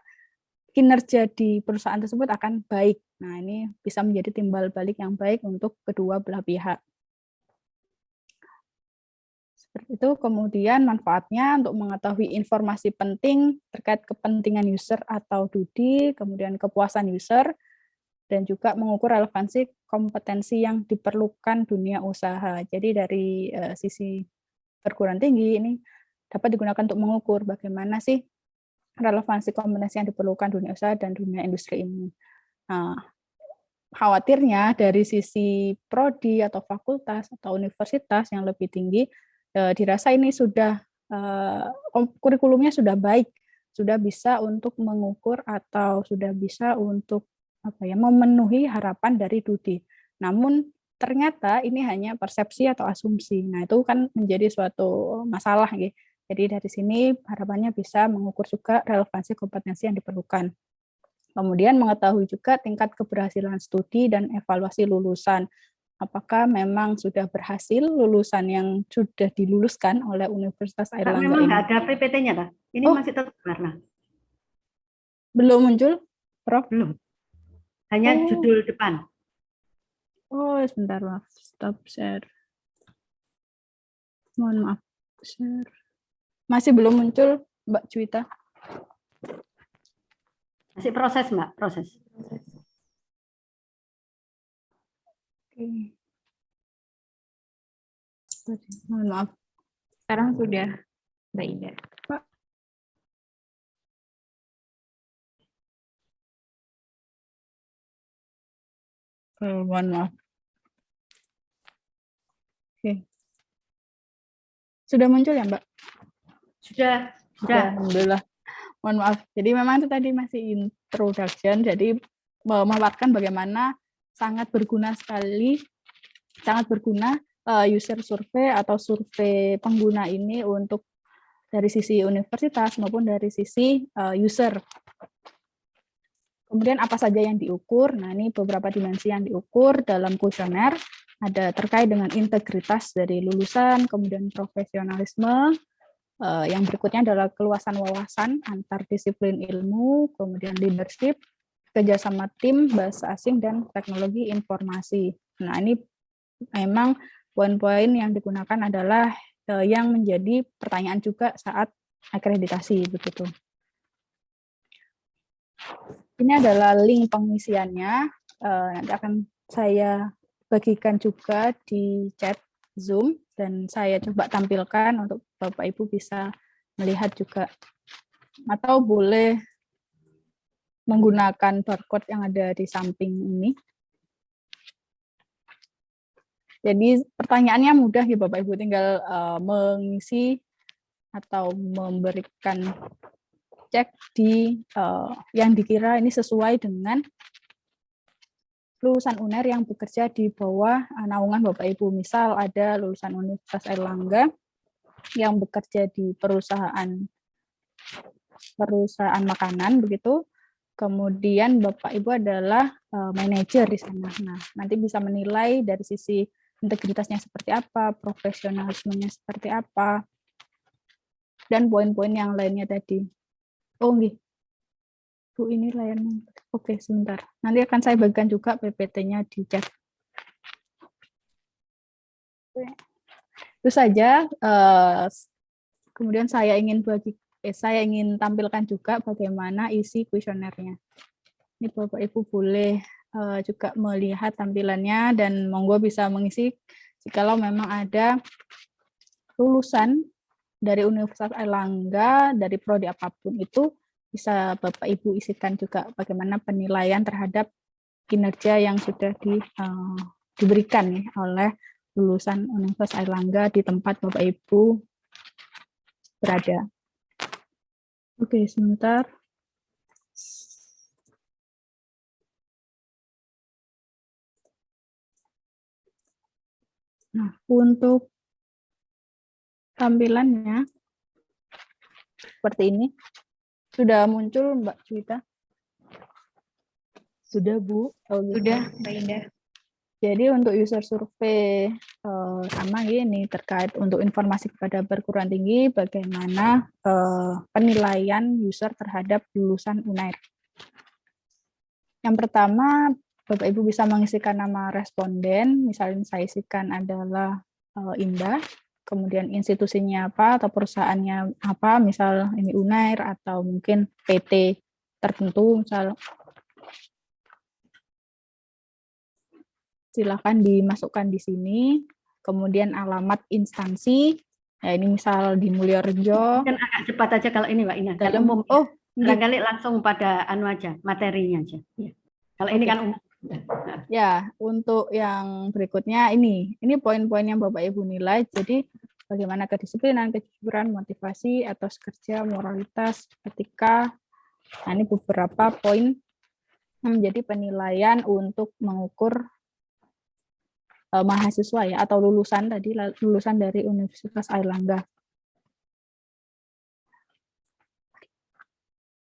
kinerja di perusahaan tersebut akan baik. Nah, ini bisa menjadi timbal balik yang baik untuk kedua belah pihak. Seperti itu. Kemudian manfaatnya untuk mengetahui informasi penting terkait kepentingan user atau DUDI, kemudian kepuasan user, dan juga mengukur relevansi kompetensi yang diperlukan dunia usaha. Jadi dari sisi perguruan tinggi ini dapat digunakan untuk mengukur bagaimana sih relevansi kompetensi yang diperlukan dunia usaha dan dunia industri ini. Nah, khawatirnya dari sisi prodi atau fakultas atau universitas yang lebih tinggi, dirasa ini sudah kurikulumnya sudah baik, sudah bisa untuk mengukur atau sudah bisa untuk memenuhi harapan dari DUDI. Namun ternyata ini hanya persepsi atau asumsi. Nah, itu kan menjadi suatu masalah gitu. Jadi dari sini harapannya bisa mengukur juga relevansi kompetensi yang diperlukan. Kemudian mengetahui juga tingkat keberhasilan studi dan evaluasi lulusan. apakah memang sudah berhasil lulusan yang sudah diluluskan oleh Universitas Kak, Airlangga memang ini? nggak ada PPT-nya, Kak. Ini Oh. masih tersebar, nah. Belum muncul, Prof? Belum. Hanya Oh. judul depan. Oh, sebentar, maaf. Stop share. Mohon maaf, share. Masih belum muncul, Mbak Juwita? Masih proses, Mbak, proses. Oke. Mohon maaf. Sekarang sudah, Mbak Ida. Mohon maaf. Oke. Sudah muncul ya, Mbak? Sudah. Alhamdulillah. Mohon maaf. Jadi memang itu tadi masih introduction, jadi memaparkan bagaimana sangat berguna sekali, sangat berguna user survey atau survei pengguna ini untuk dari sisi universitas maupun dari sisi user. Kemudian apa saja yang diukur? Nah, ini beberapa dimensi yang diukur dalam kuesioner. Ada terkait dengan integritas dari lulusan, kemudian profesionalisme, yang berikutnya adalah keluasan wawasan antar disiplin ilmu, kemudian leadership, kerjasama tim, bahasa asing, dan teknologi informasi. Nah, ini memang poin-poin yang digunakan adalah yang menjadi pertanyaan juga saat akreditasi, begitu. Ini adalah link pengisiannya, nanti akan saya bagikan juga di chat Zoom, dan saya coba tampilkan untuk Bapak Ibu bisa melihat juga. Atau boleh menggunakan barcode yang ada di samping ini. Jadi pertanyaannya mudah ya Bapak Ibu, tinggal mengisi atau memberikan cek di yang dikira ini sesuai dengan lulusan UNER yang bekerja di bawah naungan Bapak Ibu. Misal ada lulusan Universitas Airlangga yang bekerja di perusahaan makanan begitu. Kemudian Bapak Ibu adalah manajer di sana. Nah, nanti bisa menilai dari sisi integritasnya seperti apa, profesionalismenya seperti apa, dan poin-poin yang lainnya tadi. Oh, nggih. Bu, ini layarnya. Oke, sebentar. Nanti akan saya bagikan juga PPT-nya di chat. Itu saja. Kemudian saya ingin tampilkan juga bagaimana isi kuesionernya. Ini Bapak Ibu boleh juga melihat tampilannya, dan monggo bisa mengisi jikalau memang ada lulusan dari Universitas Airlangga dari prodi apapun itu, bisa Bapak Ibu isikan juga bagaimana penilaian terhadap kinerja yang sudah diberikan ya, oleh lulusan Universitas Airlangga di tempat Bapak Ibu berada. Oke, sebentar. Nah, untuk tampilannya seperti ini. Sudah muncul Mbak Juwita? Sudah, Bu? Oh, gitu. Sudah, Mbak Ida. Jadi untuk user survei sama ini terkait untuk informasi kepada perguruan tinggi bagaimana penilaian user terhadap lulusan UNAIR. Yang pertama, Bapak Ibu bisa mengisikan nama responden, misalnya saya isikan adalah Indah, kemudian institusinya apa atau perusahaannya apa, misal ini UNAIR atau mungkin PT tertentu, misal silakan dimasukkan di sini. Kemudian alamat instansi, ya ini misal di Mulyorejo. Mungkin agak cepat aja kalau ini Mbak Ina. Dalam umum. oh, barangkali langsung pada anu aja, materinya aja. Ya. Kalau ini kan umum. Ya, untuk yang berikutnya ini poin-poin yang Bapak Ibu nilai. Jadi bagaimana kedisiplinan, kejujuran, motivasi, etos kerja, moralitas, etika. Nah, ini beberapa poin yang menjadi penilaian untuk mengukur mahasiswa ya, atau lulusan dari Universitas Airlangga.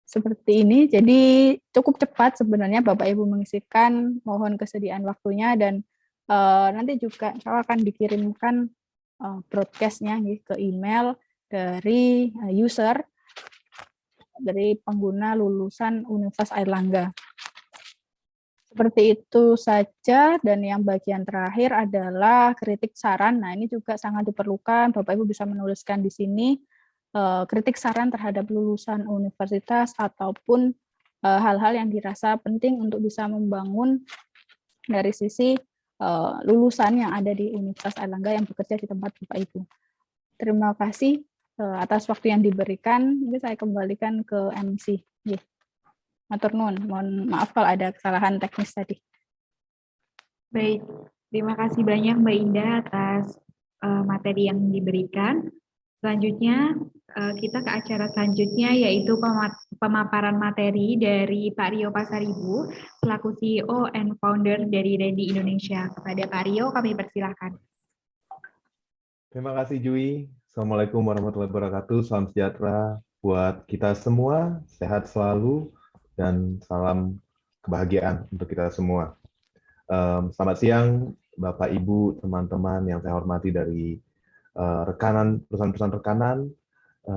Seperti ini, jadi cukup cepat sebenarnya Bapak Ibu mengisikan, mohon kesediaan waktunya, dan nanti juga insya Allah akan dikirimkan broadcast-nya ke email dari user, dari pengguna lulusan Universitas Airlangga. Seperti itu saja, dan yang bagian terakhir adalah kritik saran. Nah, ini juga sangat diperlukan, Bapak Ibu bisa menuliskan di sini kritik saran terhadap lulusan universitas ataupun hal-hal yang dirasa penting untuk bisa membangun dari sisi lulusan yang ada di Universitas Airlangga yang bekerja di tempat Bapak Ibu. Terima kasih atas waktu yang diberikan. Ini saya kembalikan ke MC. Matur nuwun, mohon maaf kalau ada kesalahan teknis tadi. Baik, terima kasih banyak Mbak Indah atas materi yang diberikan. Selanjutnya kita ke acara selanjutnya, yaitu pemaparan materi dari Pak Rio Pasaribu selaku CEO and Founder dari Ready Indonesia. Kepada Pak Rio kami persilahkan. Terima kasih Jui. Assalamualaikum warahmatullahi wabarakatuh. Salam sejahtera buat kita semua, sehat selalu, dan salam kebahagiaan untuk kita semua. Selamat siang Bapak Ibu, teman-teman yang saya hormati dari rekanan, perusahaan-perusahaan rekanan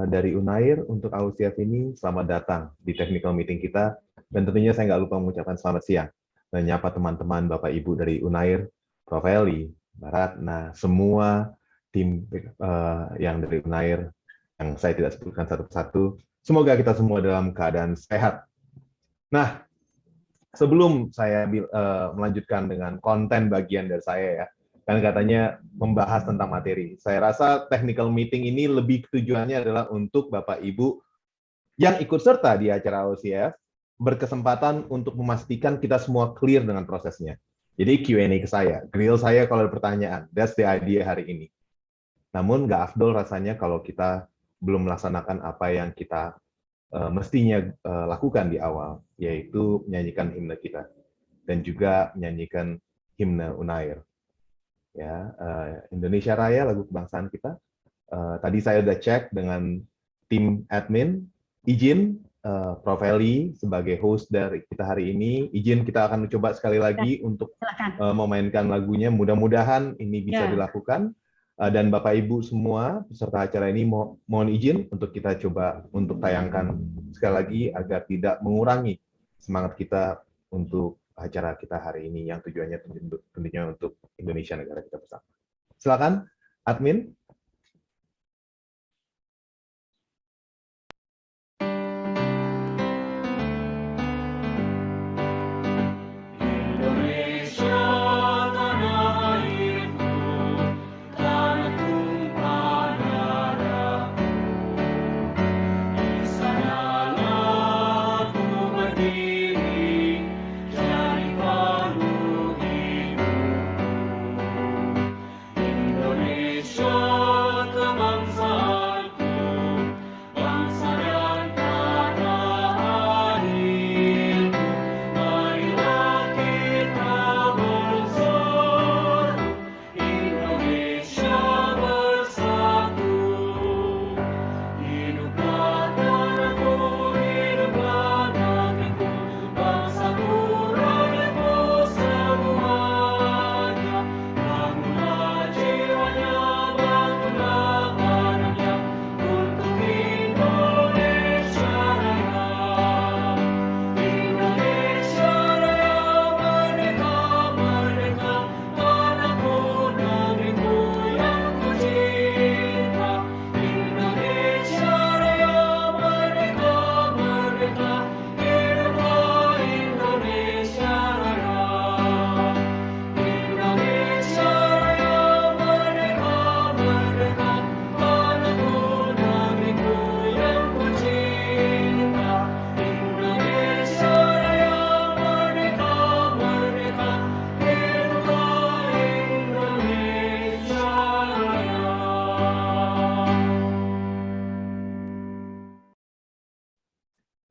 dari Unair. Untuk AUCF ini, selamat datang di technical meeting kita, dan tentunya saya nggak lupa mengucapkan selamat siang dan nyapa teman-teman Bapak Ibu dari Unair, Prof. Eli, Mbak Ratna, semua tim yang dari Unair yang saya tidak sebutkan satu persatu. Semoga kita semua dalam keadaan sehat. Nah, sebelum saya melanjutkan dengan konten bagian dari saya ya, kan katanya membahas tentang materi. Saya rasa technical meeting ini lebih tujuannya adalah untuk Bapak Ibu yang ikut serta di acara OCF berkesempatan untuk memastikan kita semua clear dengan prosesnya. Jadi Q&A ke saya, grill saya kalau ada pertanyaan. That's the idea hari ini. Namun nggak afdol rasanya kalau kita belum melaksanakan apa yang kita mestinya lakukan di awal, yaitu menyanyikan himne kita dan juga menyanyikan himne Unair. Ya, Indonesia Raya, lagu kebangsaan kita. Tadi saya udah cek dengan tim admin, izin Prof. Eli sebagai host dari kita hari ini, izin kita akan mencoba sekali lagi untuk memainkan lagunya. Mudah-mudahan ini bisa dilakukan. Dan Bapak Ibu semua peserta acara ini mohon izin untuk kita coba untuk tayangkan sekali lagi agar tidak mengurangi semangat kita untuk acara kita hari ini yang tujuannya tentunya untuk Indonesia negara kita bersama. Silakan admin.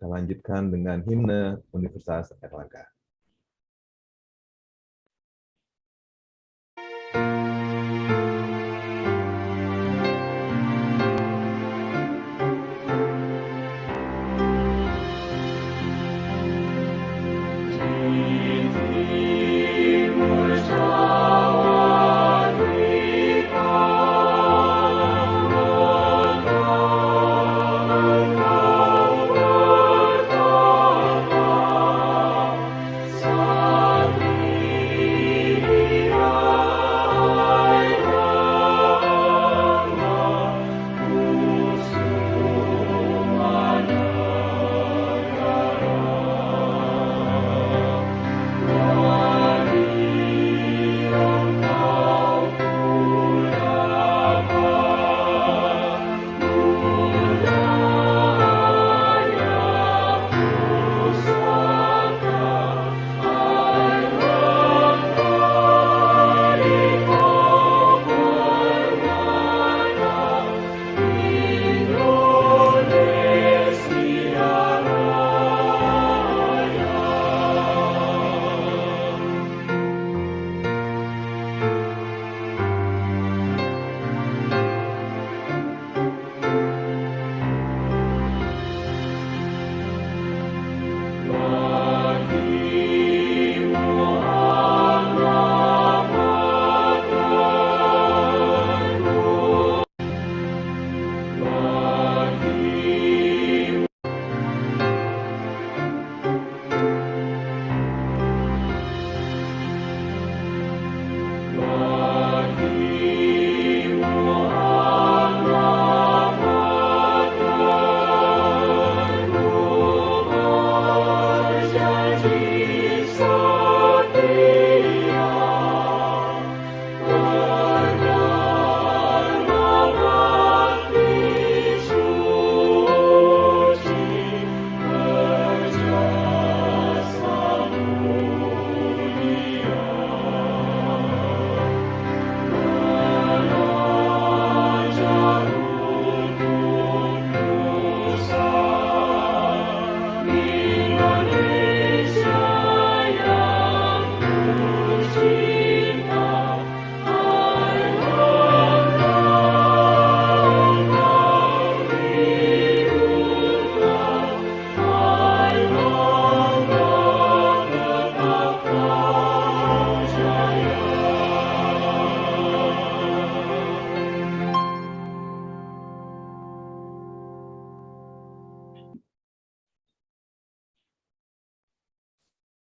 Kita lanjutkan dengan himne Universitas Airlangga. Timur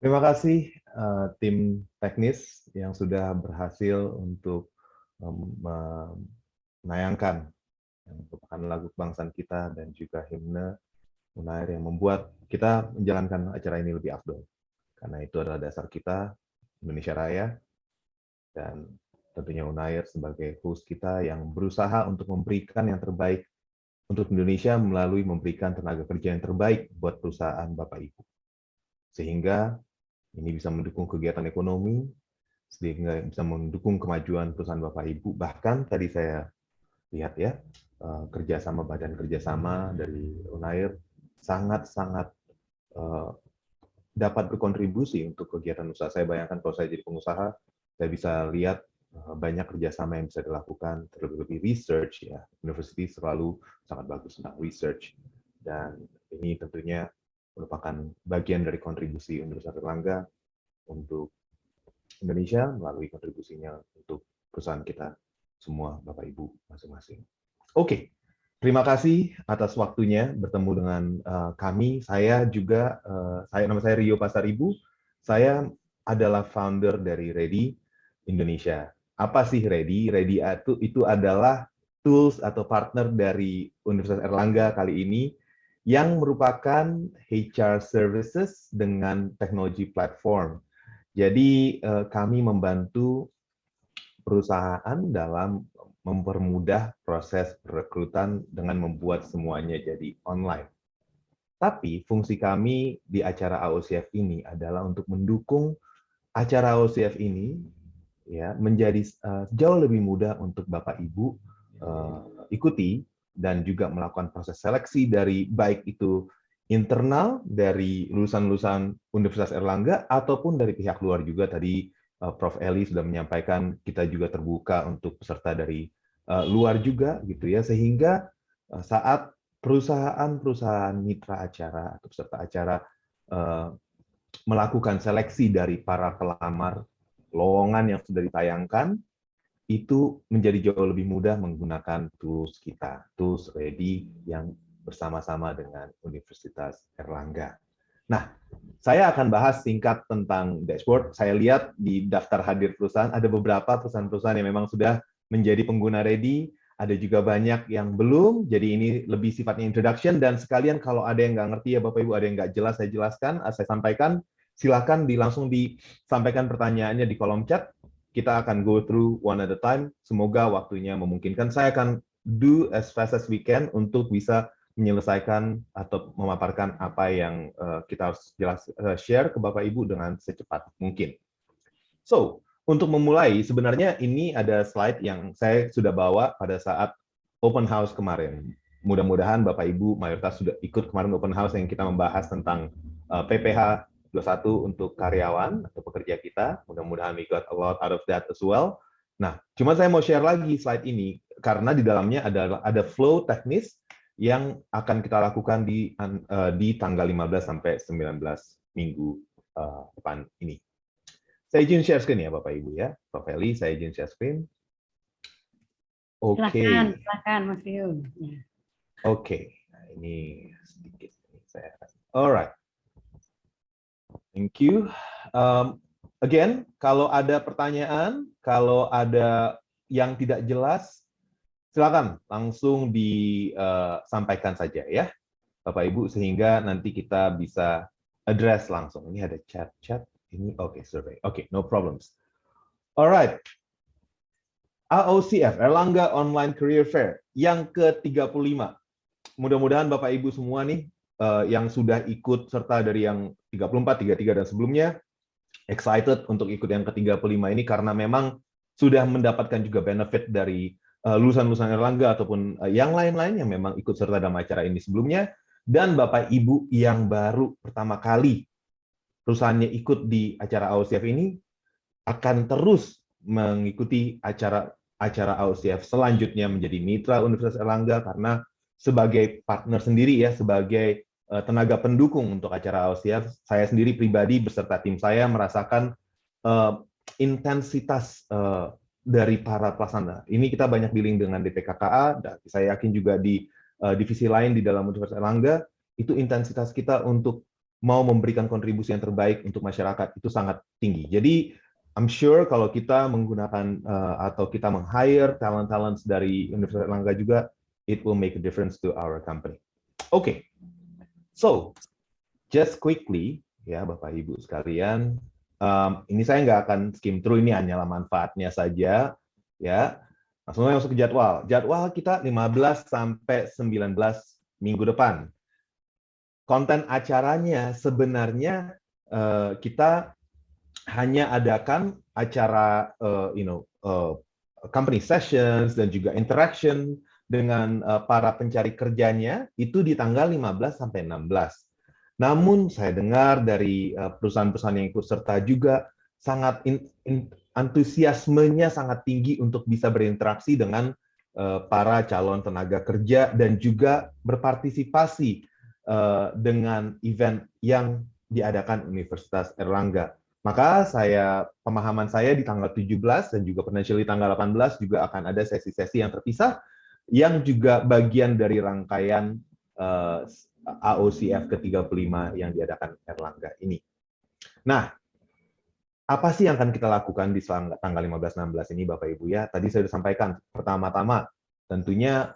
Terima kasih tim teknis yang sudah berhasil untuk menayangkan yang merupakan lagu kebangsaan kita dan juga himne Unair yang membuat kita menjalankan acara ini lebih afdol. Karena itu adalah dasar kita, Indonesia Raya, dan tentunya Unair sebagai host kita yang berusaha untuk memberikan yang terbaik untuk Indonesia melalui memberikan tenaga kerja yang terbaik buat perusahaan Bapak Ibu. Sehingga ini bisa mendukung kegiatan ekonomi, sehingga bisa mendukung kemajuan perusahaan Bapak Ibu. Bahkan tadi saya lihat ya, kerjasama badan kerjasama dari Unair sangat-sangat dapat berkontribusi untuk kegiatan usaha. Saya bayangkan kalau saya jadi pengusaha, saya bisa lihat banyak kerjasama yang bisa dilakukan, terlebih-lebih research ya. University selalu sangat bagus tentang research, dan ini tentunya merupakan bagian dari kontribusi Universitas Airlangga untuk Indonesia melalui kontribusinya untuk perusahaan kita semua, Bapak Ibu masing-masing. Oke, terima kasih atas waktunya bertemu dengan kami. Saya juga, nama saya Rio Pasaribu. Saya adalah founder dari Ready Indonesia. Apa sih Ready? Ready itu adalah tools atau partner dari Universitas Airlangga kali ini yang merupakan HR services dengan teknologi platform. Jadi kami membantu perusahaan dalam mempermudah proses perekrutan dengan membuat semuanya jadi online. Tapi fungsi kami di acara AOCF ini adalah untuk mendukung acara AOCF ini ya menjadi jauh lebih mudah untuk Bapak Ibu ikuti, dan juga melakukan proses seleksi dari baik itu internal dari lulusan-lulusan Universitas Airlangga ataupun dari pihak luar juga. Tadi Prof. Eli sudah menyampaikan kita juga terbuka untuk peserta dari luar juga gitu ya, sehingga saat perusahaan-perusahaan mitra acara atau peserta acara melakukan seleksi dari para pelamar lowongan yang sudah ditayangkan, itu menjadi jauh lebih mudah menggunakan tools kita, tools Ready yang bersama-sama dengan Universitas Airlangga. Nah, saya akan bahas singkat tentang dashboard. Saya lihat di daftar hadir perusahaan, ada beberapa perusahaan-perusahaan yang memang sudah menjadi pengguna Ready, ada juga banyak yang belum, jadi ini lebih sifatnya introduction, dan sekalian kalau ada yang nggak ngerti ya Bapak-Ibu, ada yang nggak jelas, saya jelaskan, saya sampaikan, silakan langsung disampaikan pertanyaannya di kolom chat. Kita akan go through one at a time. Semoga waktunya memungkinkan. Saya akan do as fast as we can untuk bisa menyelesaikan atau memaparkan apa yang kita harus share ke Bapak Ibu dengan secepat mungkin. So, untuk memulai, sebenarnya ini ada slide yang saya sudah bawa pada saat open house kemarin. Mudah-mudahan Bapak Ibu mayoritas sudah ikut kemarin open house yang kita membahas tentang PPh 21 untuk karyawan atau pekerja kita. Mudah-mudahan we got a lot out of that as well. Nah, cuma saya mau share lagi slide ini karena di dalamnya ada flow teknis yang akan kita lakukan di tanggal 15 sampai 19 minggu depan ini. Saya izin share screen ya Bapak Ibu ya. Prof. Eli, saya izin share screen. Oke. Silakan Mas Rio. Oke. Nah, ini sedikit saya. Alright. Thank you. Again, kalau ada pertanyaan, kalau ada yang tidak jelas, silakan langsung disampaikan saja ya, Bapak Ibu, sehingga nanti kita bisa address langsung. Ini ada chat-chat. Ini oke, survey. Oke, no problems. Alright. AOCF, Airlangga Online Career Fair, yang ke-35. Mudah-mudahan Bapak Ibu semua nih, yang sudah ikut serta dari yang 34, 33, dan sebelumnya, excited untuk ikut yang ke-35 ini karena memang sudah mendapatkan juga benefit dari lulusan-lulusan Airlangga ataupun yang lain-lain yang memang ikut serta dalam acara ini sebelumnya, dan Bapak Ibu yang baru pertama kali perusahaannya ikut di acara AOCF ini akan terus mengikuti acara AOCF selanjutnya menjadi mitra Universitas Airlangga karena sebagai partner sendiri ya, sebagai tenaga pendukung untuk acara AOCF, saya sendiri pribadi beserta tim saya merasakan intensitas dari para pelaksana. Ini kita banyak dealing dengan DPKKA, dan saya yakin juga di divisi lain di dalam Universitas Airlangga, itu intensitas kita untuk mau memberikan kontribusi yang terbaik untuk masyarakat itu sangat tinggi. Jadi I'm sure kalau kita menggunakan atau kita meng-hire talent-talent dari Universitas Airlangga juga, it will make a difference to our company. Okay, so just quickly ya Bapak Ibu sekalian, ini saya nggak akan skim through, ini hanyalah manfaatnya saja ya. Langsung masuk ke jadwal. Jadwal kita 15 sampai 19 minggu depan. Konten acaranya sebenarnya kita hanya adakan acara company sessions dan juga interaction dengan para pencari kerjanya itu di tanggal 15 sampai 16. Namun saya dengar dari perusahaan-perusahaan yang ikut serta juga sangat antusiasmenya sangat tinggi untuk bisa berinteraksi dengan para calon tenaga kerja dan juga berpartisipasi dengan event yang diadakan Universitas Airlangga. Maka pemahaman saya di tanggal 17 dan juga potentially tanggal 18 juga akan ada sesi-sesi yang terpisah yang juga bagian dari rangkaian AOCF ke-35 yang diadakan Airlangga ini. Nah, apa sih yang akan kita lakukan di tanggal 15-16 ini Bapak Ibu ya? Tadi saya sudah sampaikan, pertama-tama tentunya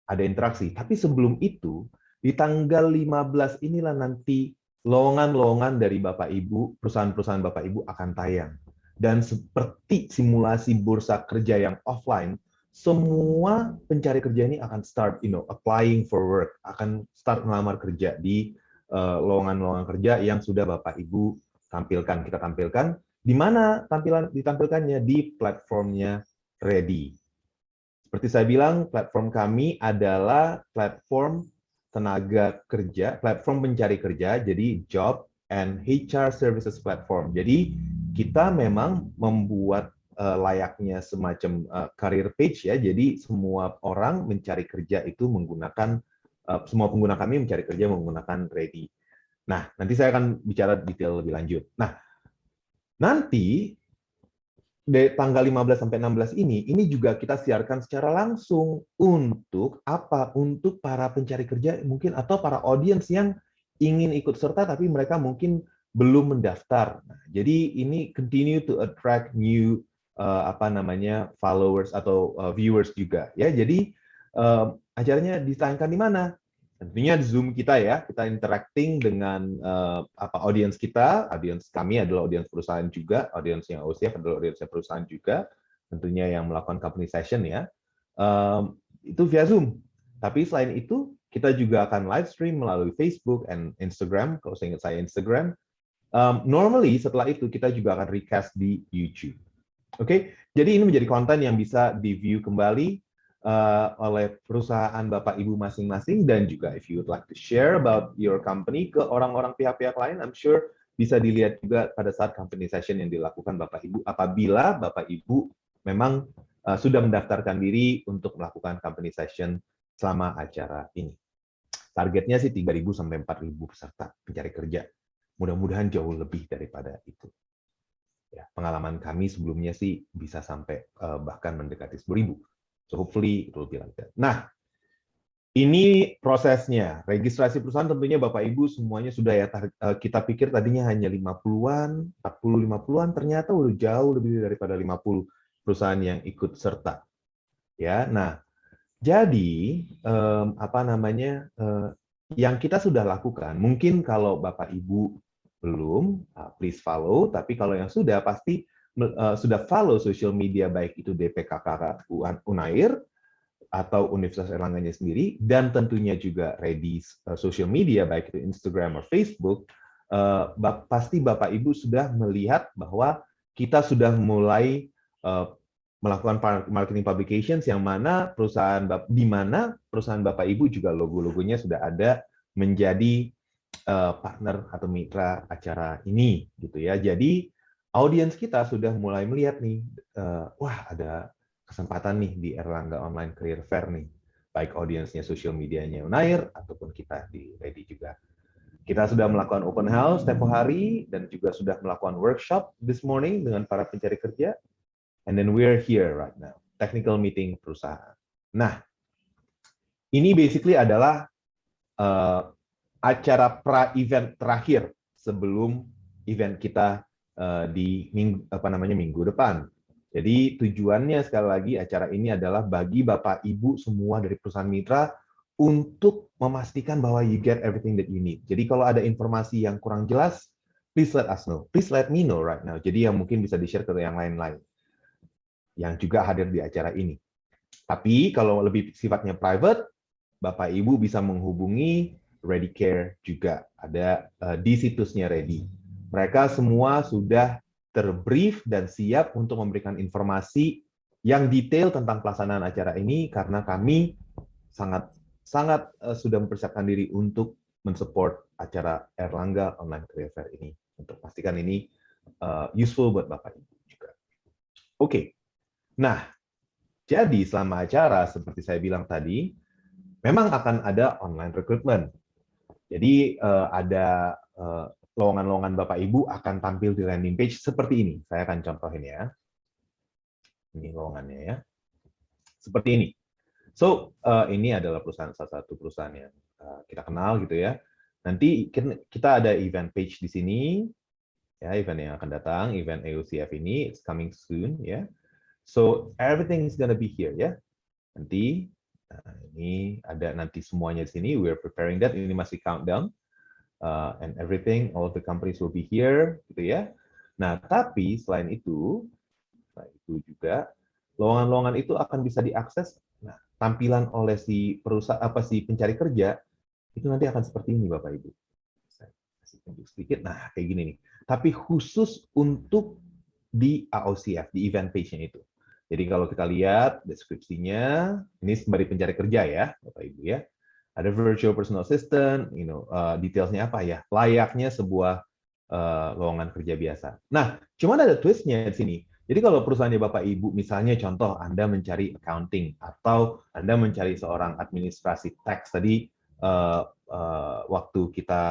ada interaksi. Tapi sebelum itu, di tanggal 15 inilah nanti lowongan-lowongan dari Bapak Ibu, perusahaan-perusahaan Bapak Ibu akan tayang. Dan seperti simulasi bursa kerja yang offline, semua pencari kerja ini akan start, applying for work, akan start melamar kerja di lowongan-lowongan kerja yang sudah Bapak Ibu tampilkan. Kita tampilkan di mana ditampilkannya di platformnya Ready. Seperti saya bilang, platform kami adalah platform tenaga kerja, platform pencari kerja, jadi job and HR services platform. Jadi kita memang membuat layaknya semacam career page ya. Jadi semua orang mencari kerja itu menggunakan semua pengguna kami mencari kerja menggunakan Ready. Nah, nanti saya akan bicara detail lebih lanjut. Nah, nanti dari tanggal 15 sampai 16 ini juga kita siarkan secara langsung untuk apa? Untuk para pencari kerja mungkin atau para audiens yang ingin ikut serta tapi mereka mungkin belum mendaftar. Nah, jadi ini continue to attract new followers atau viewers juga ya. Jadi acaranya ditayangkan di mana? Tentunya di Zoom kita ya. Kita interacting dengan audiens kita. Audiens kami adalah audiens perusahaan juga. Audiens yang OCF adalah audiens perusahaan juga. Tentunya yang melakukan company session ya. Itu via Zoom. Tapi selain itu kita juga akan live stream melalui Facebook and Instagram. Kalau saya ingat saya Instagram. Normally setelah itu kita juga akan recast di YouTube. Oke, jadi ini menjadi konten yang bisa di-view kembali oleh perusahaan Bapak Ibu masing-masing dan juga if you would like to share about your company ke orang-orang pihak-pihak lain, I'm sure bisa dilihat juga pada saat company session yang dilakukan Bapak Ibu apabila Bapak Ibu memang sudah mendaftarkan diri untuk melakukan company session selama acara ini. Targetnya sih 3.000 sampai 4.000 peserta pencari kerja. Mudah-mudahan jauh lebih daripada itu. Ya, pengalaman kami sebelumnya sih bisa sampai bahkan mendekati 10.000. So hopefully it will be like that. Nah, ini prosesnya. Registrasi perusahaan tentunya Bapak Ibu semuanya sudah ya. Kita pikir tadinya hanya 50-an, 40-50-an, ternyata udah jauh lebih daripada 50 perusahaan yang ikut serta. Ya, nah, jadi yang kita sudah lakukan, mungkin kalau Bapak Ibu belum, please follow. Tapi kalau yang sudah, pasti sudah follow social media, baik itu DPKKK Unair atau Universitas Airlangganya sendiri, dan tentunya juga Ready social media, baik itu Instagram atau Facebook. Pasti Bapak Ibu sudah melihat bahwa kita sudah mulai melakukan marketing publications yang mana di mana perusahaan Bapak Ibu juga logo-logonya sudah ada menjadi partner atau mitra acara ini gitu ya. Jadi audiens kita sudah mulai melihat nih, wah ada kesempatan nih di Airlangga Online Career Fair nih, baik audiensnya social medianya Unair ataupun kita di Ready juga. Kita sudah melakukan open house tempo hari dan juga sudah melakukan workshop this morning dengan para pencari kerja. And then we're here right now, technical meeting perusahaan. Nah, ini basically adalah acara pra-event terakhir sebelum event kita di minggu depan. Jadi tujuannya sekali lagi acara ini adalah bagi Bapak Ibu semua dari perusahaan mitra untuk memastikan bahwa you get everything that you need. Jadi kalau ada informasi yang kurang jelas, please let us know. Please let me know right now. Jadi yang mungkin bisa di-share ke yang lain-lain yang juga hadir di acara ini. Tapi kalau lebih sifatnya private, Bapak Ibu bisa menghubungi Ready Care juga. Ada di situsnya Ready. Mereka semua sudah terbrief dan siap untuk memberikan informasi yang detail tentang pelaksanaan acara ini karena kami sangat sudah mempersiapkan diri untuk mensupport acara Erlangga Online Career Fair ini untuk pastikan ini useful buat Bapak Ibu juga. Oke. Nah, jadi selama acara seperti saya bilang tadi memang akan ada online recruitment. Jadi ada lowongan-lowongan Bapak Ibu akan tampil di landing page seperti ini. Saya akan contohin ya. Ini lowongannya ya. Seperti ini. So, ini adalah salah satu perusahaan yang kita kenal gitu ya. Nanti kita ada event page di sini. Ya, event yang akan datang, event AOCF ini, it's coming soon ya. So, everything is gonna be here ya. Nanti, ini ada nanti semuanya di sini. We're preparing that. Ini masih countdown. And everything, all of the companies will be here, gitu ya. Nah, tapi selain itu juga lowongan-lowongan itu akan bisa diakses. Nah, tampilan oleh si perusahaan pencari kerja itu nanti akan seperti ini, Bapak Ibu. Saya kasih tunjuk sedikit. Nah, kayak gini nih. Tapi khusus untuk di AOCF, di event page-nya itu. Jadi kalau kita lihat deskripsinya, ini sembari pencari kerja ya, Bapak Ibu ya. Ada virtual personal assistant, detailsnya apa ya? Layaknya sebuah lowongan kerja biasa. Nah, cuman ada twistnya di sini. Jadi kalau perusahaannya Bapak Ibu, misalnya contoh Anda mencari accounting atau Anda mencari seorang administrasi tax tadi waktu kita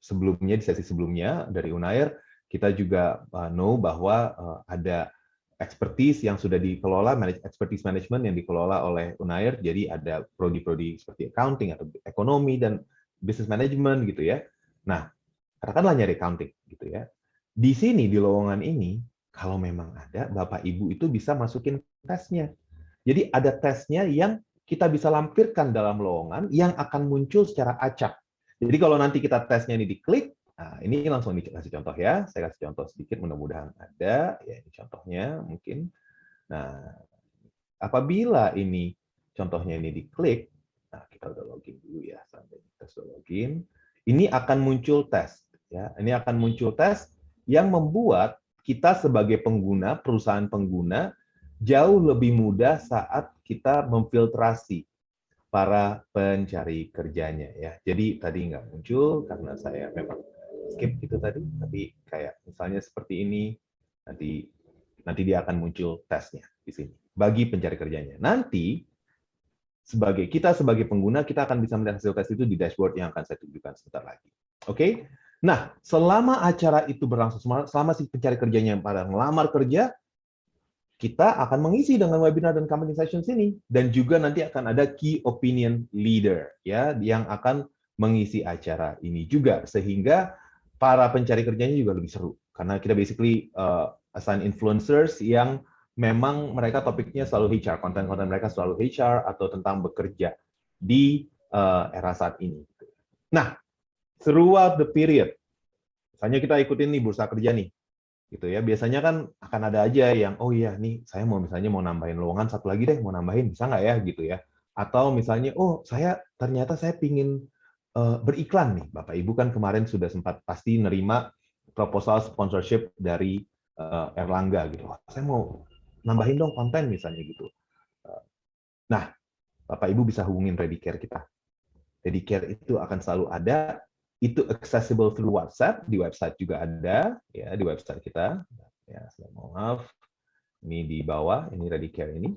sebelumnya di sesi sebelumnya dari Unair, kita juga know bahwa ada expertise yang sudah dikelola, expertise management yang dikelola oleh Unair, jadi ada prodi-prodi seperti accounting atau ekonomi dan business management gitu ya. Nah, katakanlah nyari accounting gitu ya. Di sini di lowongan ini, kalau memang ada, Bapak Ibu itu bisa masukin tesnya. Jadi ada tesnya yang kita bisa lampirkan dalam lowongan yang akan muncul secara acak. Jadi kalau nanti kita tesnya ini diklik, nah, ini langsung dikasih contoh ya. Saya kasih contoh sedikit, mudah-mudahan ada. Ya, ini contohnya mungkin. Nah, apabila ini contohnya ini diklik, nah kita udah login dulu ya. Sampai kita sudah login. Ini akan muncul tes. Ya, ini akan muncul tes yang membuat kita sebagai pengguna, perusahaan pengguna, jauh lebih mudah saat kita memfiltrasi para pencari kerjanya ya. Jadi tadi nggak muncul karena saya memang skip gitu tadi, tapi kayak misalnya seperti ini, nanti dia akan muncul tesnya di sini bagi pencari kerjanya. Nanti kita sebagai pengguna kita akan bisa melihat hasil tes itu di dashboard yang akan saya tunjukkan sebentar lagi. Oke? Nah, selama acara itu berlangsung, selama si pencari kerjanya yang pada melamar kerja, kita akan mengisi dengan webinar dan company sessions ini, dan juga nanti akan ada key opinion leader ya yang akan mengisi acara ini juga, sehingga para pencari kerjanya juga lebih seru karena kita basically assign influencers yang memang mereka topiknya selalu HR, konten-konten mereka selalu HR atau tentang bekerja di era saat ini. Nah, throughout the period, misalnya kita ikutin nih bursa kerja nih, gitu ya. Biasanya kan akan ada aja yang oh iya nih saya misalnya mau nambahin lowongan satu lagi deh, mau nambahin bisa nggak ya gitu ya. Atau misalnya oh ternyata saya pingin beriklan nih. Bapak Ibu kan kemarin sudah sempat pasti nerima proposal sponsorship dari Erlangga gitu. Saya mau nambahin dong konten misalnya gitu. Nah, Bapak Ibu bisa hubungin Ready Care kita. Ready Care itu akan selalu ada. Itu accessible through WhatsApp, di website juga ada, ya di website kita. Ya, saya maaf, ini di bawah, ini Ready Care ini,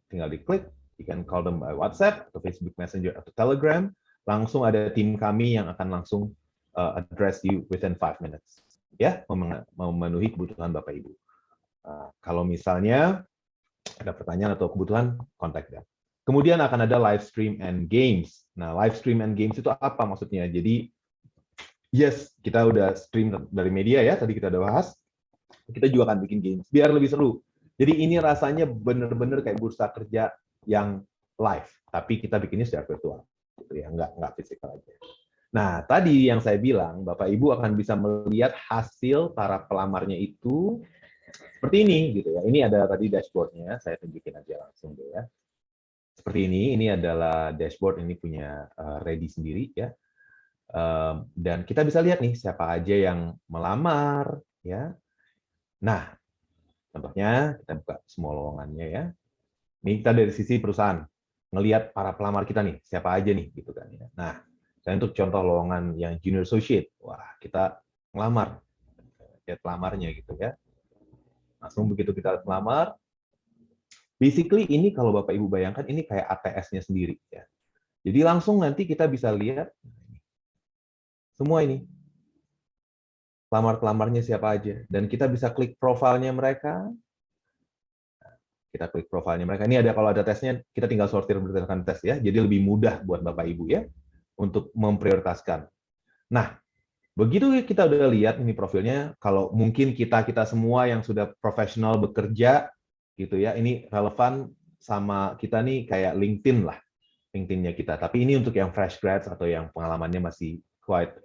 tinggal diklik, you can call them by WhatsApp, atau Facebook Messenger, atau Telegram, langsung ada tim kami yang akan langsung address you within 5 minutes, ya, memenuhi kebutuhan Bapak Ibu. Kalau misalnya ada pertanyaan atau kebutuhan, kontak them. Kemudian akan ada live stream and games. Nah, live stream and games itu apa maksudnya? Jadi, yes, kita udah stream dari media ya, tadi kita udah bahas. Kita juga akan bikin games, biar lebih seru. Jadi ini rasanya bener-bener kayak bursa kerja yang live, tapi kita bikinnya secara virtual, gitu ya, nggak fisikal aja. Nah, tadi yang saya bilang, Bapak Ibu akan bisa melihat hasil para pelamarnya itu seperti ini, gitu ya. Ini ada tadi dashboardnya, saya tunjukin aja langsung deh ya. Seperti ini adalah dashboard, ini punya Ready sendiri ya. Dan kita bisa lihat nih siapa aja yang melamar ya. Nah, contohnya kita buka semua lowongannya ya. Ini kita dari sisi perusahaan ngelihat para pelamar kita nih, siapa aja nih gitu kan ya. Nah, saya untuk contoh lowongan yang junior associate, wah kita ngelamar, lihat pelamarnya gitu ya. Langsung begitu kita melamar, basically ini kalau Bapak Ibu bayangkan ini kayak ATS-nya sendiri ya. Jadi langsung nanti kita bisa lihat semua ini. Pelamar-pelamarnya siapa aja dan kita bisa klik profilnya mereka. Kita klik profilnya mereka. Ini ada kalau ada tesnya, kita tinggal sortir berdasarkan tes ya. Jadi lebih mudah buat Bapak Ibu ya untuk memprioritaskan. Nah, begitu kita udah lihat ini profilnya, kalau mungkin kita semua yang sudah profesional bekerja gitu ya, ini relevan sama kita nih kayak LinkedIn lah, LinkedIn-nya kita. Tapi ini untuk yang fresh grads atau yang pengalamannya masih quite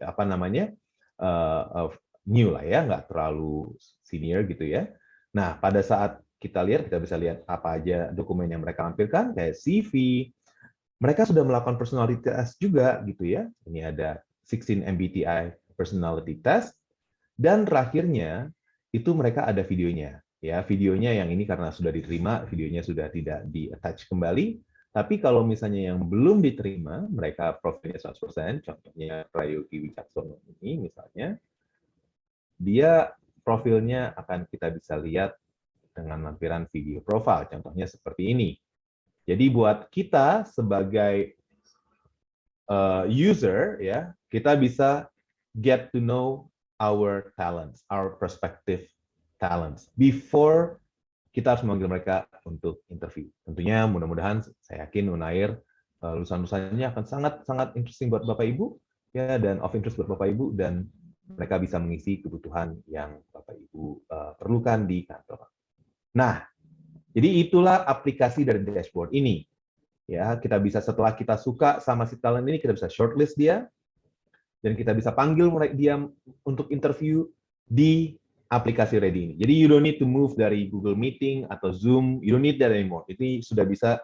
new lah ya, nggak terlalu senior gitu ya. Nah, pada saat kita lihat, kita bisa lihat apa aja dokumen yang mereka lampirkan, kayak CV. Mereka sudah melakukan personality test juga gitu ya. Ini ada 16 MBTI personality test. Dan terakhirnya itu mereka ada videonya. Ya, videonya yang ini karena sudah diterima, videonya sudah tidak di-attach kembali. Tapi kalau misalnya yang belum diterima, mereka profilnya 100%, contohnya Prayogi Wicaksono ini misalnya, dia profilnya akan kita bisa lihat dengan lampiran video profile, contohnya seperti ini. Jadi buat kita sebagai user ya, kita bisa get to know our talents, our prospective talents before kita harus memanggil mereka untuk interview. Tentunya mudah-mudahan saya yakin Unair lulusan-lulusannya akan sangat interesting buat Bapak Ibu ya, dan of interest buat Bapak Ibu, dan mereka bisa mengisi kebutuhan yang Bapak Ibu perlukan di kantor. Nah, jadi itulah aplikasi dari dashboard ini. Ya, kita bisa setelah kita suka sama si talent ini, kita bisa shortlist dia, dan kita bisa panggil dia untuk interview di aplikasi Ready ini. Jadi you don't need to move dari Google Meeting atau Zoom, you don't need that anymore. Ini sudah bisa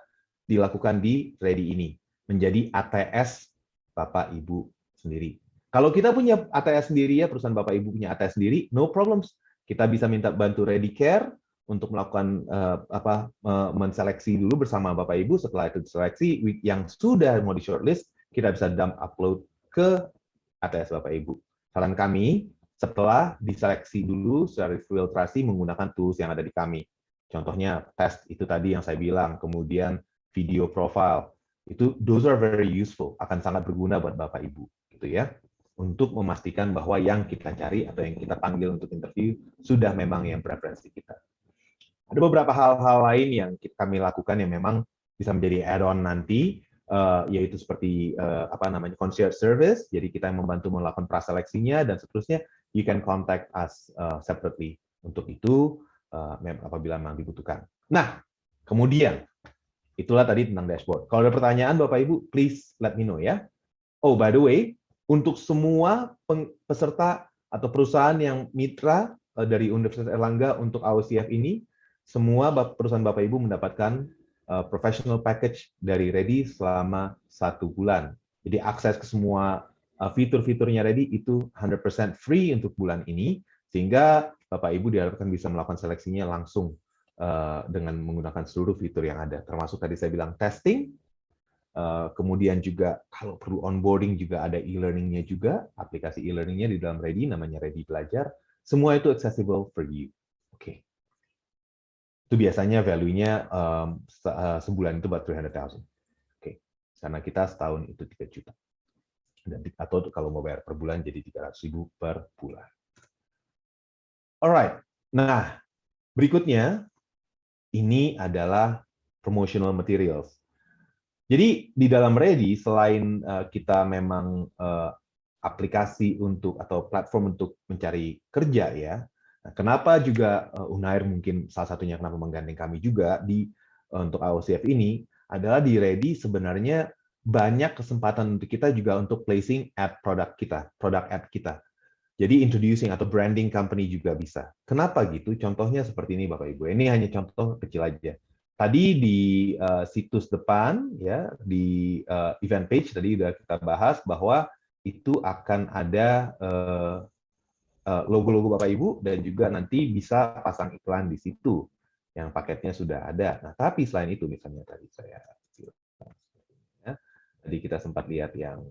dilakukan di Ready ini, menjadi ATS Bapak Ibu sendiri. Kalau kita punya ATS sendiri ya, perusahaan Bapak Ibu punya ATS sendiri, no problems. Kita bisa minta bantu Ready Care untuk melakukan menseleksi dulu bersama Bapak Ibu. Setelah itu diseleksi, yang sudah mau di shortlist, kita bisa dump upload ke ATS Bapak Ibu. Saran kami, setelah diseleksi dulu secara filtrasi menggunakan tools yang ada di kami. Contohnya tes itu tadi yang saya bilang, kemudian video profile. Those are very useful, akan sangat berguna buat Bapak Ibu, gitu ya, untuk memastikan bahwa yang kita cari atau yang kita panggil untuk interview sudah memang yang preferensi kita. Ada beberapa hal-hal lain yang kami lakukan yang memang bisa menjadi add-on nanti, yaitu seperti concierge service. Jadi kita yang membantu melakukan praseleksinya dan seterusnya. You can contact us separately untuk itu apabila memang dibutuhkan. Nah, kemudian itulah tadi tentang dashboard. Kalau ada pertanyaan Bapak Ibu, please let me know ya. Oh, by the way, untuk semua peserta atau perusahaan yang mitra dari Universitas Airlangga untuk AOCF ini, semua perusahaan Bapak Ibu mendapatkan professional package dari Ready selama 1 bulan. Jadi akses ke semua fitur-fiturnya Ready itu 100% free untuk bulan ini, sehingga Bapak Ibu diharapkan bisa melakukan seleksinya langsung dengan menggunakan seluruh fitur yang ada. Termasuk tadi saya bilang testing, kemudian juga kalau perlu onboarding juga ada e-learning-nya juga, aplikasi e-learning-nya di dalam Ready, namanya Ready Belajar. Semua itu accessible for you. Oke. Itu biasanya value-nya sebulan itu about 300,000. Oke. Karena kita setahun itu 3 juta. Atau kalau mau bayar per bulan jadi 300.000 per bulan. Alright. Nah, berikutnya ini adalah promotional materials. Jadi di dalam Ready, selain kita memang aplikasi untuk atau platform untuk mencari kerja ya, nah, kenapa juga Unair mungkin salah satunya kenapa menggandeng kami juga di untuk AOCF ini adalah di Ready sebenarnya banyak kesempatan untuk kita juga untuk placing ad produk kita, produk ad kita. Jadi introducing atau branding company juga bisa. Kenapa gitu? Contohnya seperti ini Bapak Ibu. Ini hanya contoh kecil aja. Tadi di situs depan ya di event page tadi sudah kita bahas bahwa itu akan ada logo-logo Bapak Ibu dan juga nanti bisa pasang iklan di situ yang paketnya sudah ada. Nah, tapi selain itu misalnya tadi saya tadi kita sempat lihat yang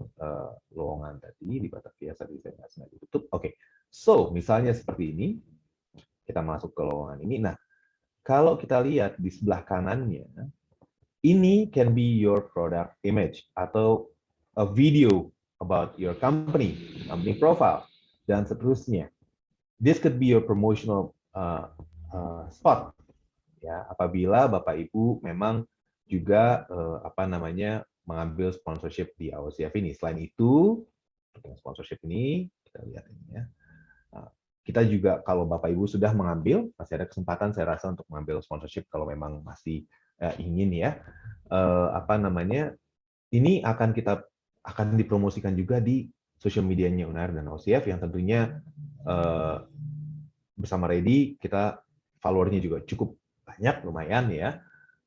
lowongan tadi di Batavia, tadi saya nggak sengaja tutup. Oke, so misalnya seperti ini, kita masuk ke lowongan ini. Nah, kalau kita lihat di sebelah kanannya, ini can be your product image atau a video about your company profile, dan seterusnya. This could be your promotional spot. Ya, apabila Bapak Ibu memang juga mengambil sponsorship di AOCF ini. Selain itu, sponsorship ini kita lihat ini ya. Kita juga kalau Bapak Ibu sudah mengambil, masih ada kesempatan saya rasa untuk mengambil sponsorship kalau memang masih ingin ya. Ini akan dipromosikan juga di social medianya Unair dan AOCF yang tentunya bersama Ready kita followernya juga cukup banyak, lumayan ya.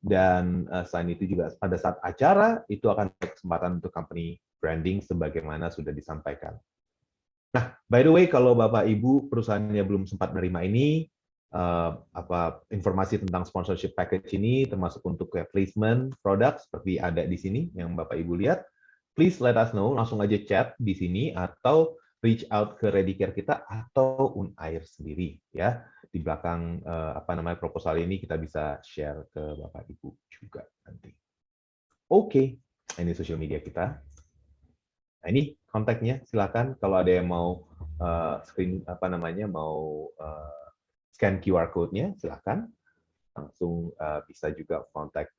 Dan selain itu juga pada saat acara itu akan ada kesempatan untuk company branding sebagaimana sudah disampaikan. Nah, by the way, kalau Bapak Ibu perusahaannya belum sempat menerima ini, informasi tentang sponsorship package ini termasuk untuk placement produk seperti ada di sini yang Bapak Ibu lihat, please let us know, langsung aja chat di sini atau reach out ke Readycare kita atau Unair sendiri ya. Di belakang proposal ini kita bisa share ke Bapak Ibu juga nanti. Oke, ini sosial media kita. Nah, ini kontaknya, silakan kalau ada yang mau scan QR code-nya, silakan langsung bisa juga kontak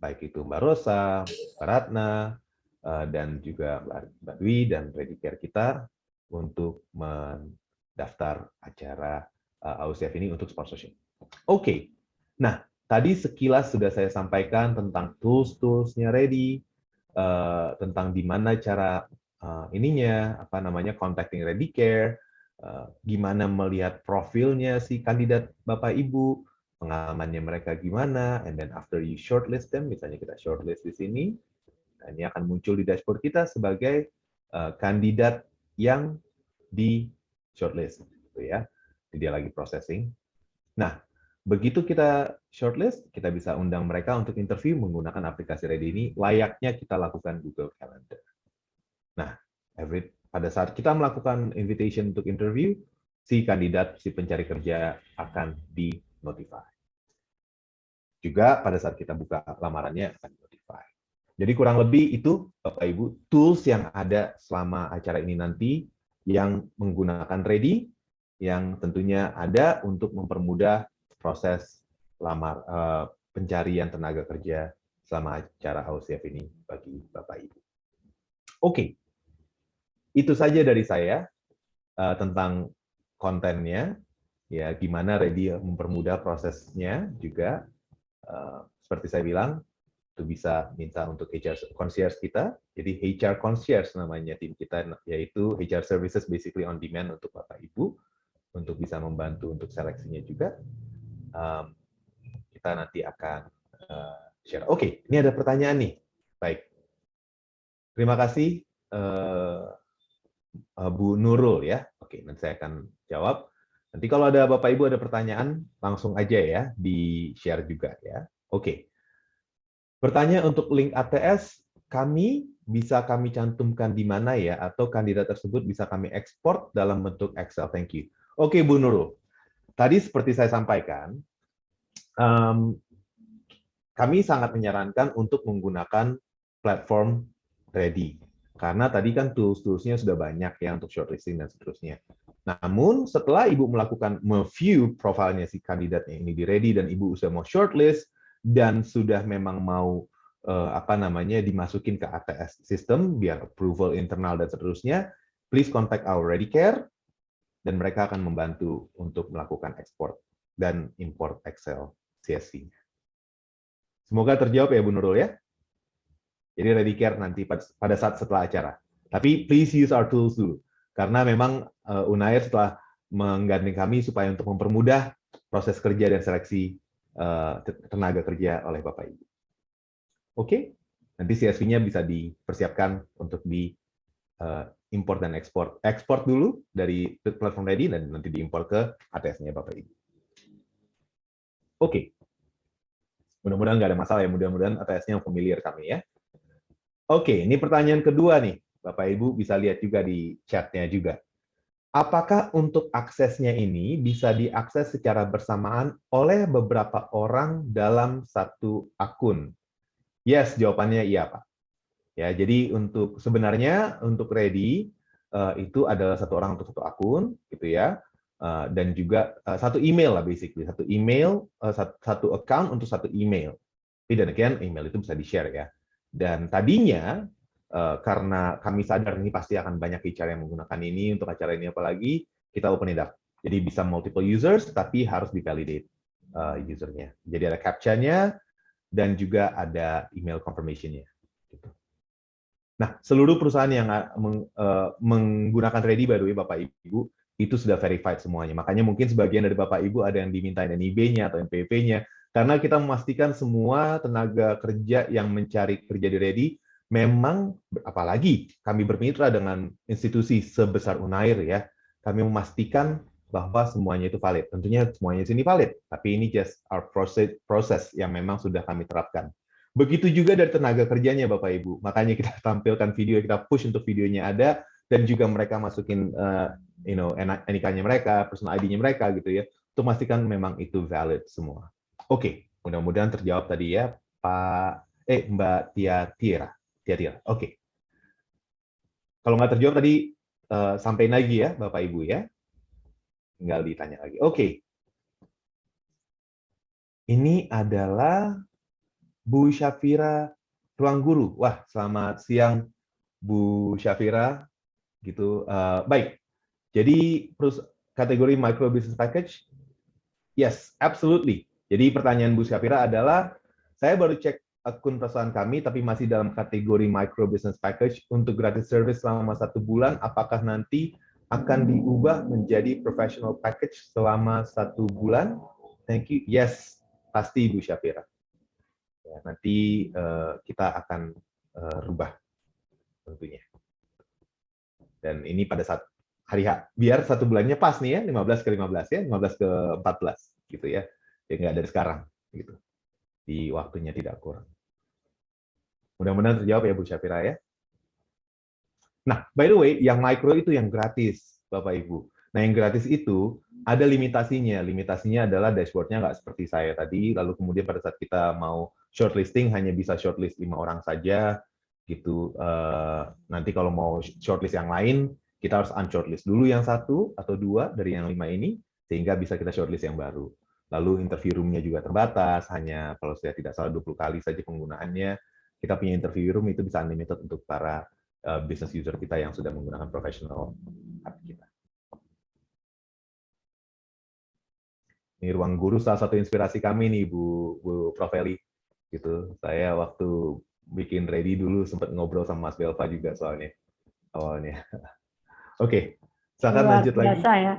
baik itu Mbak Rosa, Mbak Ratna, dan juga Mbak Dwi dan Readycare kita untuk mendaftar acara AOCF ini untuk sponsorship. Oke, nah tadi sekilas sudah saya sampaikan tentang tools-toolsnya Ready, tentang di mana cara contacting Readycare, gimana melihat profilnya si kandidat Bapak Ibu, pengalamannya mereka gimana, and then after you shortlist them, misalnya kita shortlist di sini, nah, ini akan muncul di dashboard kita sebagai kandidat yang di shortlist, gitu ya. Dia lagi processing. Nah, begitu kita shortlist, kita bisa undang mereka untuk interview menggunakan aplikasi Ready ini, layaknya kita lakukan Google Calendar. Nah, pada saat kita melakukan invitation untuk interview, si kandidat, si pencari kerja akan di-notify. Juga pada saat kita buka lamarannya akan di-notify. Jadi kurang lebih itu, Bapak Ibu, tools yang ada selama acara ini nanti yang menggunakan Ready, yang tentunya ada untuk mempermudah proses pencarian tenaga kerja selama acara AOCF ini bagi Bapak Ibu. Oke, itu saja dari saya tentang kontennya, ya gimana Ready mempermudah prosesnya juga. Seperti saya bilang, itu bisa minta untuk HR concierge kita. Jadi HR concierge namanya tim kita, yaitu HR services basically on demand untuk Bapak Ibu, untuk bisa membantu untuk seleksinya juga. Kita nanti akan share. Oke, ini ada pertanyaan nih. Baik. Terima kasih Bu Nurul ya. Oke, nanti saya akan jawab. Nanti kalau ada Bapak Ibu ada pertanyaan, langsung aja ya, di-share juga ya. Oke. Bertanya untuk link ATS, bisa kami cantumkan di mana ya, atau kandidat tersebut bisa kami ekspor dalam bentuk Excel. Thank you. Oke, Bu Nurul. Tadi seperti saya sampaikan, kami sangat menyarankan untuk menggunakan platform Ready. Karena tadi kan tools-toolsnya sudah banyak ya untuk shortlisting dan seterusnya. Namun setelah Ibu melakukan view profilnya si kandidatnya ini di Ready dan Ibu sudah mau shortlist dan sudah memang mau dimasukin ke ATS system biar approval internal dan seterusnya, please contact our Ready Care dan mereka akan membantu untuk melakukan ekspor dan import Excel CSV-nya. Semoga terjawab ya Bu Nurul ya. Jadi Ready Care nanti pada saat setelah acara. Tapi please use our tools dulu karena memang Unair setelah menggandeng kami supaya untuk mempermudah proses kerja dan seleksi tenaga kerja oleh Bapak Ibu. Oke, nanti CSV-nya bisa dipersiapkan untuk di import dan ekspor. Ekspor dulu dari platform Ready dan nanti diimpor ke ATS-nya Bapak Ibu. Oke, mudah-mudahan nggak ada masalah ya. Mudah-mudahan ATS-nya familiar kami ya. Oke, ini pertanyaan kedua nih. Bapak Ibu bisa lihat juga di chat-nya juga. Apakah untuk aksesnya ini bisa diakses secara bersamaan oleh beberapa orang dalam satu akun? Yes, jawabannya iya, Pak. Ya, jadi sebenarnya untuk Ready itu adalah satu orang untuk satu akun, gitu ya, dan juga satu email lah, basically satu email, satu account untuk satu email. Dan again, email itu bisa di-share ya. Dan tadinya karena kami sadar ini pasti akan banyak HR yang menggunakan ini untuk acara ini, apalagi kita open it up. Jadi bisa multiple users, tapi harus di-validate usernya. Jadi ada captcha-nya, dan juga ada email confirmation-nya. Gitu. Nah, seluruh perusahaan yang menggunakan Ready, by the way, Bapak Ibu, itu sudah verified semuanya. Makanya mungkin sebagian dari Bapak Ibu ada yang diminta NIB-nya atau NPWP-nya, karena kita memastikan semua tenaga kerja yang mencari kerja di Ready, memang, apalagi kami bermitra dengan institusi sebesar Unair, ya, kami memastikan bahwa semuanya itu valid. Tentunya semuanya di sini valid, tapi ini just our proses yang memang sudah kami terapkan. Begitu juga dari tenaga kerjanya, Bapak Ibu. Makanya kita tampilkan video, kita push untuk videonya ada, dan juga mereka masukin NIK-nya mereka, personal ID-nya mereka, gitu ya, untuk memastikan memang itu valid semua. Oke, mudah-mudahan terjawab tadi ya, Mbak Tiara. Oke. Kalau nggak terjawab tadi, sampaikan lagi ya, Bapak Ibu ya. Tinggal ditanya lagi. Oke. Ini adalah Bu Syafira Ruangguru. Wah, selamat siang Bu Syafira. Gitu. Baik. Jadi kategori micro business package? Yes, absolutely. Jadi pertanyaan Bu Syafira adalah, saya baru cek akun perusahaan kami, tapi masih dalam kategori micro business package untuk gratis service selama 1 bulan. Apakah nanti akan diubah menjadi professional package selama 1 bulan? Thank you. Yes, pasti Bu Syafira. Ya, nanti kita akan rubah tentunya. Dan ini pada saat hari H, biar 1 bulannya pas nih ya, 15 ke 15 ya, 15 ke 14 gitu ya. Ya nggak dari sekarang gitu. Di waktunya tidak kurang. Mudah-mudahan terjawab ya Bu Syafira ya. Nah, by the way, yang micro itu yang gratis, Bapak Ibu. Nah, yang gratis itu ada limitasinya. Limitasinya adalah dashboard-nya nggak seperti saya tadi, lalu kemudian pada saat kita mau shortlisting hanya bisa shortlist 5 orang saja, gitu. Nanti kalau mau shortlist yang lain, kita harus unshortlist dulu yang 1 atau 2 dari yang 5 ini, sehingga bisa kita shortlist yang baru. Lalu interview room-nya juga terbatas, hanya kalau saya tidak salah 20 kali saja penggunaannya. Kita punya interview room itu bisa unlimited untuk para business user kita yang sudah menggunakan professional app kita. Ini ruang guru salah satu inspirasi kami nih Bu Prof. Eli. Gitu. Saya waktu bikin Ready dulu sempat ngobrol sama Mas Belva juga soalnya awalnya. Oke, silakan lanjut lagi. Biasa ya.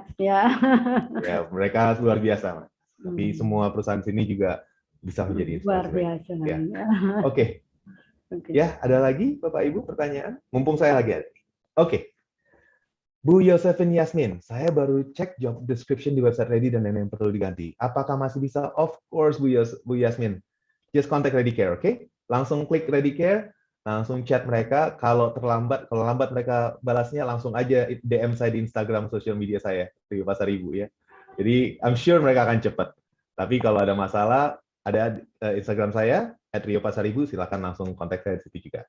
Ya, mereka luar biasa. Tapi semua perusahaan sini juga bisa menjadi inspirasi. Luar biasa. Ya. Oke. Ya, ada lagi Bapak Ibu pertanyaan? Mumpung saya lagi ada. Oke. Bu Yosefin Yasmin, saya baru cek job description di website Ready dan yang perlu diganti. Apakah masih bisa? Of course, Bu Yasmin. Just contact Ready Care, oke? Langsung klik Ready Care, langsung chat mereka. Kalau lambat mereka balasnya, langsung aja DM saya di Instagram, sosial media saya, Rio Pasar Ibu ya. Jadi, I'm sure mereka akan cepat. Tapi kalau ada masalah, ada Instagram saya, @riopasaribu, silakan langsung kontak saya di situ juga.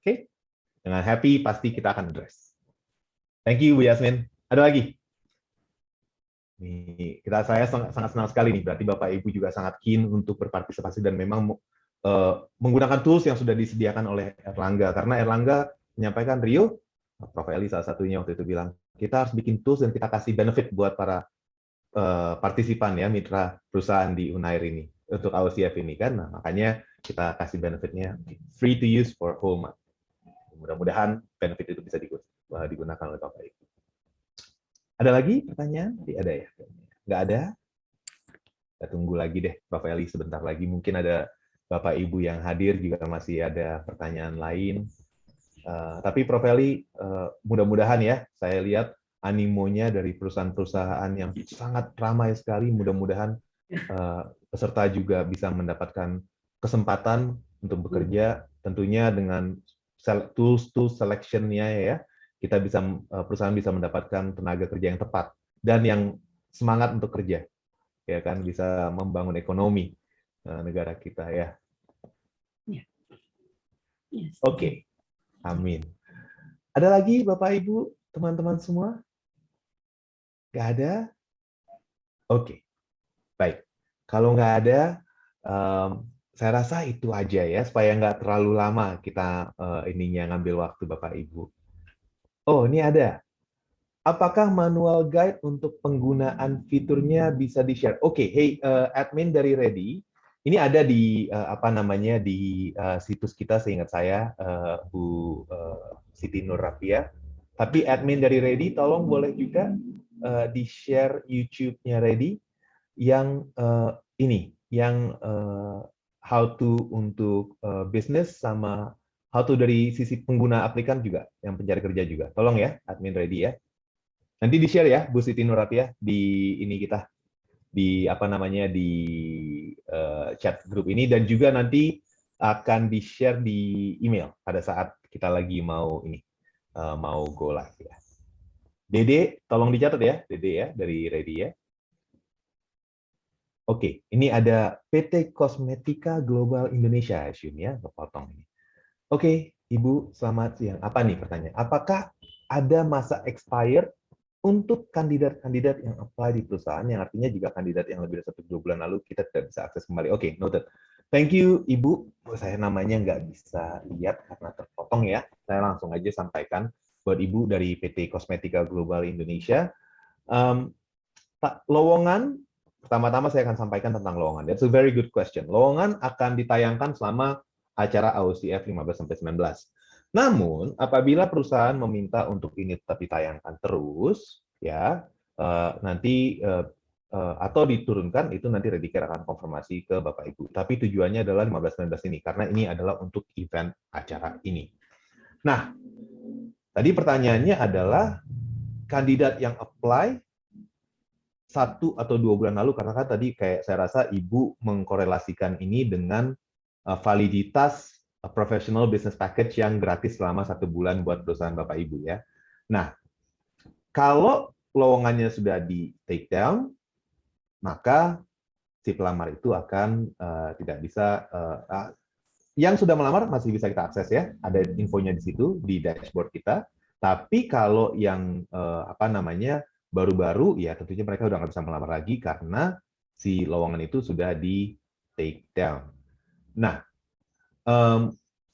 Oke? Dengan happy, pasti kita akan address. Thank you, Bu Yasmin. Ada lagi? Nih, saya sangat senang sekali nih, berarti Bapak Ibu juga sangat keen untuk berpartisipasi dan memang menggunakan tools yang sudah disediakan oleh Erlangga. Karena Erlangga menyampaikan, Rio, Prof. Eli salah satunya waktu itu bilang, kita harus bikin tools dan kita kasih benefit buat para partisipan ya, mitra perusahaan di Unair ini, untuk AOCF ini kan. Nah, makanya kita kasih benefitnya free to use for whole month. Mudah-mudahan benefit itu bisa digunakan oleh Bapak Ibu. Ada lagi pertanyaan? Ada ya? Nggak ada? Kita tunggu lagi deh, Prof. Eli sebentar lagi. Mungkin ada Bapak Ibu yang hadir juga masih ada pertanyaan lain. Tapi Prof. Eli, mudah-mudahan ya, saya lihat animonya dari perusahaan-perusahaan yang sangat ramai sekali. Mudah-mudahan peserta juga bisa mendapatkan kesempatan untuk bekerja, tentunya dengan tools selection-nya ya. Kita bisa, perusahaan bisa mendapatkan tenaga kerja yang tepat dan yang semangat untuk kerja, ya kan, bisa membangun ekonomi negara kita ya. Oke. Amin. Ada lagi Bapak Ibu, teman-teman semua? Nggak ada? Oke. Baik. Kalau nggak ada, saya rasa itu aja ya, supaya nggak terlalu lama kita ngambil waktu Bapak Ibu. Oh, ini ada. Apakah manual guide untuk penggunaan fiturnya bisa di-share? Oke, hey admin dari Ready, ini ada di di situs kita seingat saya, Bu Siti Nur Rafia. Tapi admin dari Ready, tolong boleh juga di-share YouTube-nya Ready yang ini, yang how to untuk bisnis sama how to dari sisi pengguna aplikan juga, yang pencari kerja juga. Tolong ya, admin Ready ya. Nanti di-share ya, Bu Siti Nuratia, di ini kita, di di chat grup ini, dan juga nanti akan di-share di email pada saat kita lagi mau mau go live ya. Dede, tolong dicatat ya, Dede ya, dari Ready ya. Oke, ini ada PT Kosmetika Global Indonesia, assume ya, kepotong ini. Oke, Ibu, selamat siang. Apa nih pertanyaan? Apakah ada masa expired untuk kandidat-kandidat yang apply di perusahaan, yang artinya jika kandidat yang lebih dari 1-2 bulan lalu kita tidak bisa akses kembali? Oke, noted. Thank you, Ibu. Saya namanya nggak bisa lihat karena terpotong ya. Saya langsung aja sampaikan buat Ibu dari PT Kosmetika Global Indonesia. Lowongan, pertama-tama saya akan sampaikan tentang lowongan. That's a very good question. Lowongan akan ditayangkan selama acara AOCF 15-19. Namun, apabila perusahaan meminta untuk ini tetap ditayangkan terus, ya nanti atau diturunkan, itu nanti Redicare akan konfirmasi ke Bapak Ibu. Tapi tujuannya adalah 15-19 ini, karena ini adalah untuk event acara ini. Nah, tadi pertanyaannya adalah kandidat yang apply 1 atau 2 bulan lalu, karena kan tadi kayak saya rasa Ibu mengkorelasikan ini dengan validitas professional business package yang gratis selama 1 bulan buat perusahaan Bapak Ibu ya. Nah, kalau lowongannya sudah di take down, maka si pelamar itu akan tidak bisa, yang sudah melamar masih bisa kita akses ya, ada infonya di situ di dashboard kita. Tapi kalau yang baru-baru, ya tentunya mereka udah nggak bisa melamar lagi karena si lowongan itu sudah di take down. Nah,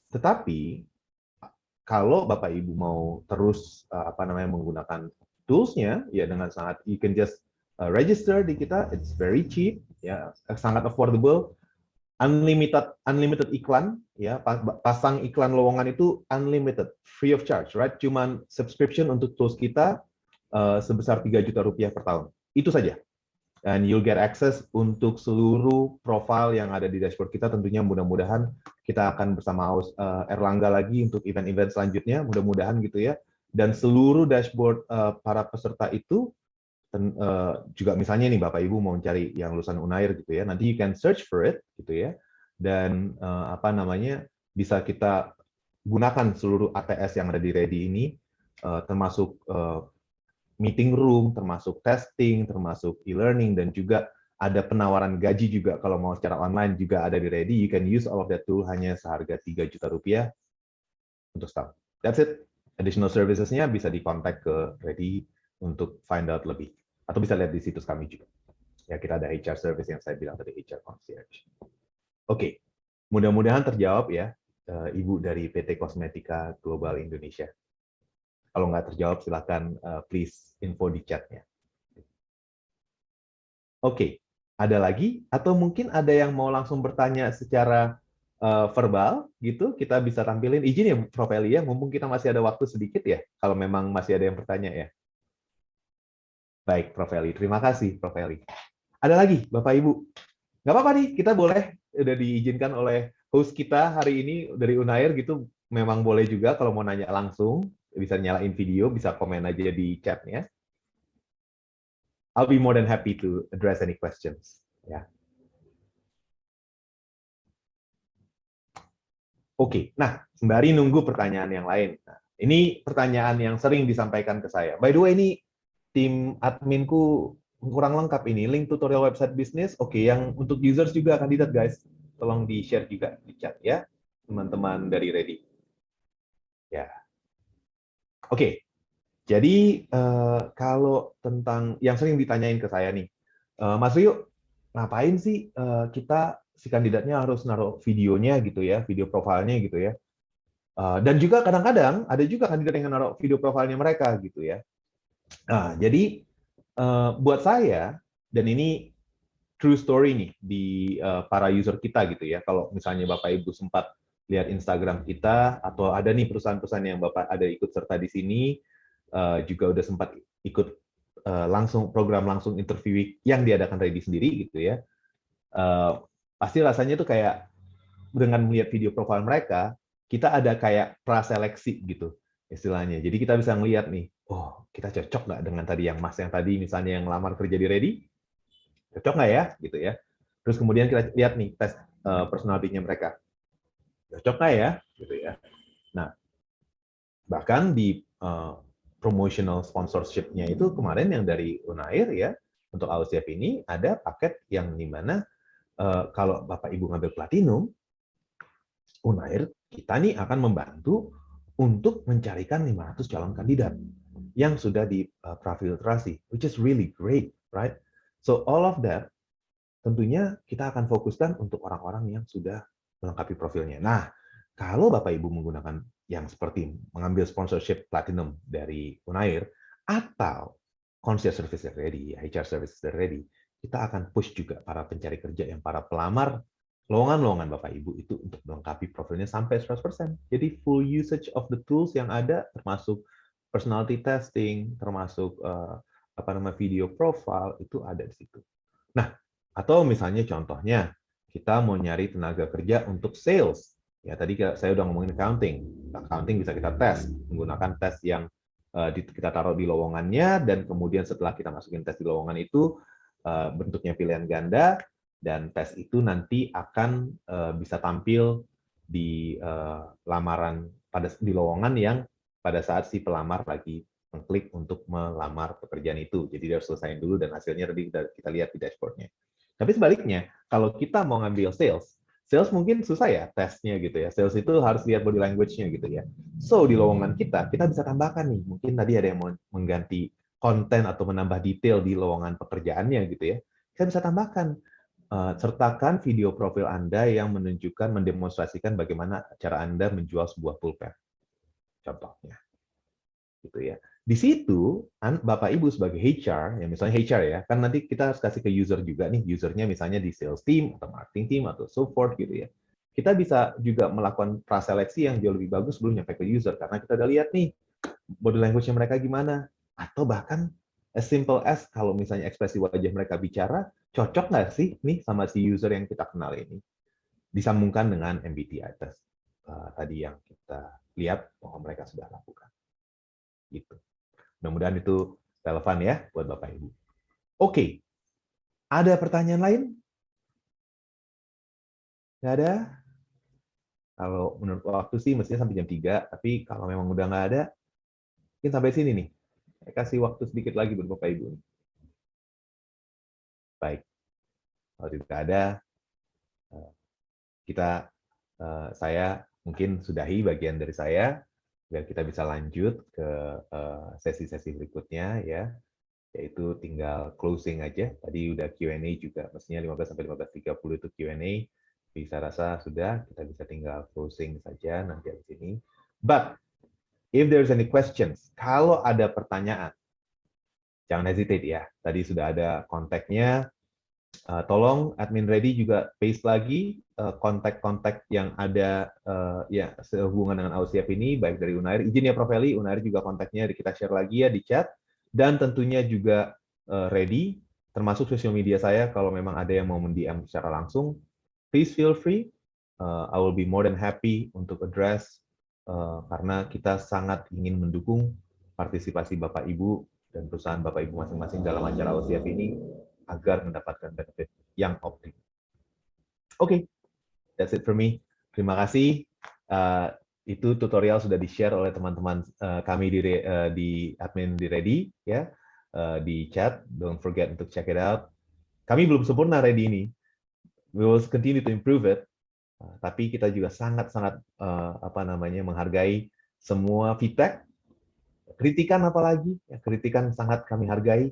tetapi kalau Bapak Ibu mau terus menggunakan tools-nya, ya dengan sangat, you can just register di kita, it's very cheap, ya sangat affordable, unlimited iklan, ya pasang iklan lowongan itu unlimited, free of charge, right? Cuman subscription untuk tools kita sebesar 3 juta rupiah per tahun, itu saja. And you'll get access untuk seluruh profile yang ada di dashboard kita. Tentunya mudah-mudahan kita akan bersama Erlangga lagi untuk event-event selanjutnya, mudah-mudahan gitu ya. Dan seluruh dashboard para peserta itu, juga misalnya nih Bapak Ibu mau cari yang lulusan Unair gitu ya, nanti you can search for it gitu ya. Dan bisa kita gunakan seluruh ATS yang ada di Ready ini, termasuk meeting room, termasuk testing, termasuk e-learning, dan juga ada penawaran gaji juga kalau mau secara online juga ada di Ready. You can use all of that tool hanya seharga 3 juta rupiah untuk start. That's it. Additional services-nya bisa di-contact ke Ready untuk find out lebih. Atau bisa lihat di situs kami juga. Ya, kita ada HR service yang saya bilang tadi, HR concierge. Oke. Mudah-mudahan terjawab ya, Ibu dari PT Kosmetika Global Indonesia. Kalau nggak terjawab, silakan please info di chatnya. Oke, ada lagi? Atau mungkin ada yang mau langsung bertanya secara verbal gitu, kita bisa tampilin. Izin ya Prof. Eli ya, mumpung kita masih ada waktu sedikit ya, kalau memang masih ada yang bertanya ya. Baik, Prof. Eli. Terima kasih, Prof. Eli. Ada lagi, Bapak Ibu? Nggak apa-apa nih, kita boleh, udah diizinkan oleh host kita hari ini dari Unair gitu, memang boleh juga kalau mau nanya langsung, bisa nyalain video, bisa komen aja di chatnya. I'll be more than happy to address any questions. Ya. Oke, nah sembari nunggu pertanyaan yang lain. Nah, ini pertanyaan yang sering disampaikan ke saya. By the way, ini tim adminku kurang lengkap ini. Link tutorial website bisnis. Oke, yang untuk users juga kandidat guys. Tolong di-share juga di chat ya, teman-teman dari Ready. Ya. Oke. Jadi kalau tentang yang sering ditanyain ke saya nih, Mas Rio, ngapain sih kita si kandidatnya harus naruh videonya gitu ya, video profilnya gitu ya. Dan juga kadang-kadang ada juga kandidat yang naruh video profilnya mereka gitu ya. Nah, jadi buat saya, dan ini true story nih di para user kita gitu ya. Kalau misalnya Bapak Ibu sempat lihat Instagram kita, atau ada nih perusahaan-perusahaan yang Bapak ada ikut serta di sini, juga udah sempat ikut langsung program langsung interview yang diadakan Ready sendiri gitu ya. Pasti rasanya tuh kayak dengan melihat video profil mereka, kita ada kayak praseleksi gitu istilahnya. Jadi kita bisa ngelihat nih, oh kita cocok nggak dengan tadi yang Mas yang tadi misalnya yang lamar kerja di Ready, cocok nggak ya gitu ya. Terus kemudian kita lihat nih tes personality-nya mereka, cocok nggak ya gitu ya. Nah bahkan di promotional sponsorship-nya itu kemarin yang dari Unair ya, untuk AUCF ini ada paket yang dimana kalau Bapak Ibu ngambil Platinum, Unair kita nih akan membantu untuk mencarikan 500 calon kandidat yang sudah diprafiltrasi, which is really great, right? So all of that tentunya kita akan fokuskan untuk orang-orang yang sudah melengkapi profilnya. Nah, kalau Bapak Ibu menggunakan yang seperti mengambil sponsorship Platinum dari Unair atau concierge service ready, HR service ready, kita akan push juga para pencari kerja yang para pelamar lowongan-lowongan Bapak Ibu itu untuk melengkapi profilnya sampai 100%. Jadi full usage of the tools yang ada termasuk personality testing, termasuk video profile itu ada di situ. Nah, atau misalnya contohnya kita mau nyari tenaga kerja untuk sales. Ya tadi saya udah ngomongin accounting. Accounting bisa kita tes menggunakan tes yang kita taruh di lowongannya, dan kemudian setelah kita masukin tes di lowongan itu bentuknya pilihan ganda, dan tes itu nanti akan bisa tampil di lamaran di lowongan yang pada saat si pelamar lagi mengklik untuk melamar pekerjaan itu. Jadi dia harus selesaiin dulu dan hasilnya tadi kita lihat di dashboard-nya. Tapi sebaliknya, kalau kita mau ngambil sales mungkin susah ya tesnya gitu ya. Sales itu harus lihat body language-nya gitu ya. So di lowongan kita bisa tambahkan nih. Mungkin tadi ada yang mau mengganti konten atau menambah detail di lowongan pekerjaannya gitu ya. Kita bisa tambahkan sertakan video profil Anda yang menunjukkan, mendemonstrasikan bagaimana cara Anda menjual sebuah pulpen. Contohnya. Gitu ya. Di situ, Bapak Ibu sebagai HR, ya misalnya HR ya, kan nanti kita harus kasih ke user juga nih, usernya misalnya di sales team, atau marketing team, atau so forth gitu ya. Kita bisa juga melakukan praseleksi yang jauh lebih bagus sebelum nyampe ke user, karena kita udah lihat nih, body language-nya mereka gimana. Atau bahkan as simple as kalau misalnya ekspresi wajah mereka bicara, cocok nggak sih nih sama si user yang kita kenal ini? Disambungkan dengan MBTI test tadi yang kita lihat bahwa mereka sudah lakukan. Gitu. Mudah-mudahan itu relevan ya buat Bapak Ibu. Oke. Ada pertanyaan lain? Nggak ada? Kalau menurut waktu sih mestinya sampai jam 3, tapi kalau memang udah nggak ada, mungkin sampai sini nih. Saya kasih waktu sedikit lagi buat Bapak Ibu. Baik. Kalau tidak ada, saya mungkin sudahi bagian dari saya, biar kita bisa lanjut ke sesi-sesi berikutnya ya, yaitu tinggal closing aja. Tadi udah Q&A juga, mestinya 15 sampai 15.30 itu Q&A. Saya rasa sudah, kita bisa tinggal closing saja nanti habis ini. But if there's any questions, kalau ada pertanyaan, jangan hesitate ya. Tadi sudah ada kontaknya. Tolong admin ready juga paste lagi kontak-kontak yang ada ya sehubungan dengan AUSIAP ini, baik dari Unair. Izin ya Prof. Eli, Unair juga kontaknya kita share lagi ya di chat. Dan tentunya juga ready, termasuk sosial media saya, kalau memang ada yang mau mend-DM secara langsung, please feel free. I will be more than happy untuk address, karena kita sangat ingin mendukung partisipasi Bapak Ibu dan perusahaan Bapak Ibu masing-masing dalam acara AUSIAP ini agar mendapatkan benefit yang optimal. Oke, that's it for me. Terima kasih. Itu tutorial sudah di-share oleh teman-teman kami di admin di Ready ya, di chat. Don't forget untuk check it out. Kami belum sempurna Ready ini. We will continue to improve it. Tapi kita juga sangat-sangat menghargai semua feedback, kritikan apalagi, ya, kritikan sangat kami hargai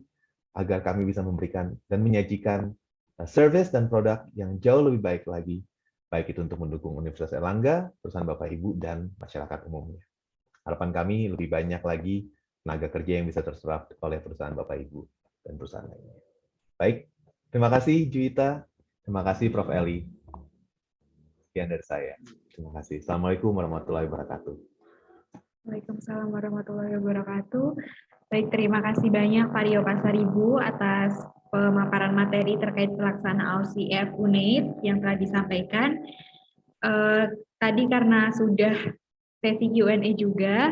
agar kami bisa memberikan dan menyajikan service dan produk yang jauh lebih baik lagi, baik itu untuk mendukung Universitas Airlangga, perusahaan Bapak Ibu, dan masyarakat umumnya. Harapan kami lebih banyak lagi tenaga kerja yang bisa terserap oleh perusahaan Bapak Ibu dan perusahaan lainnya. Baik, terima kasih Juwita, terima kasih Prof. Eli. Sekian dari saya. Terima kasih. Assalamualaikum warahmatullahi wabarakatuh. Waalaikumsalam warahmatullahi wabarakatuh. Baik, terima kasih banyak Pak Rio Pasaribu atas pemaparan materi terkait pelaksanaan AUSIAP UNAID yang telah disampaikan. Tadi karena sudah sesi Q&A juga,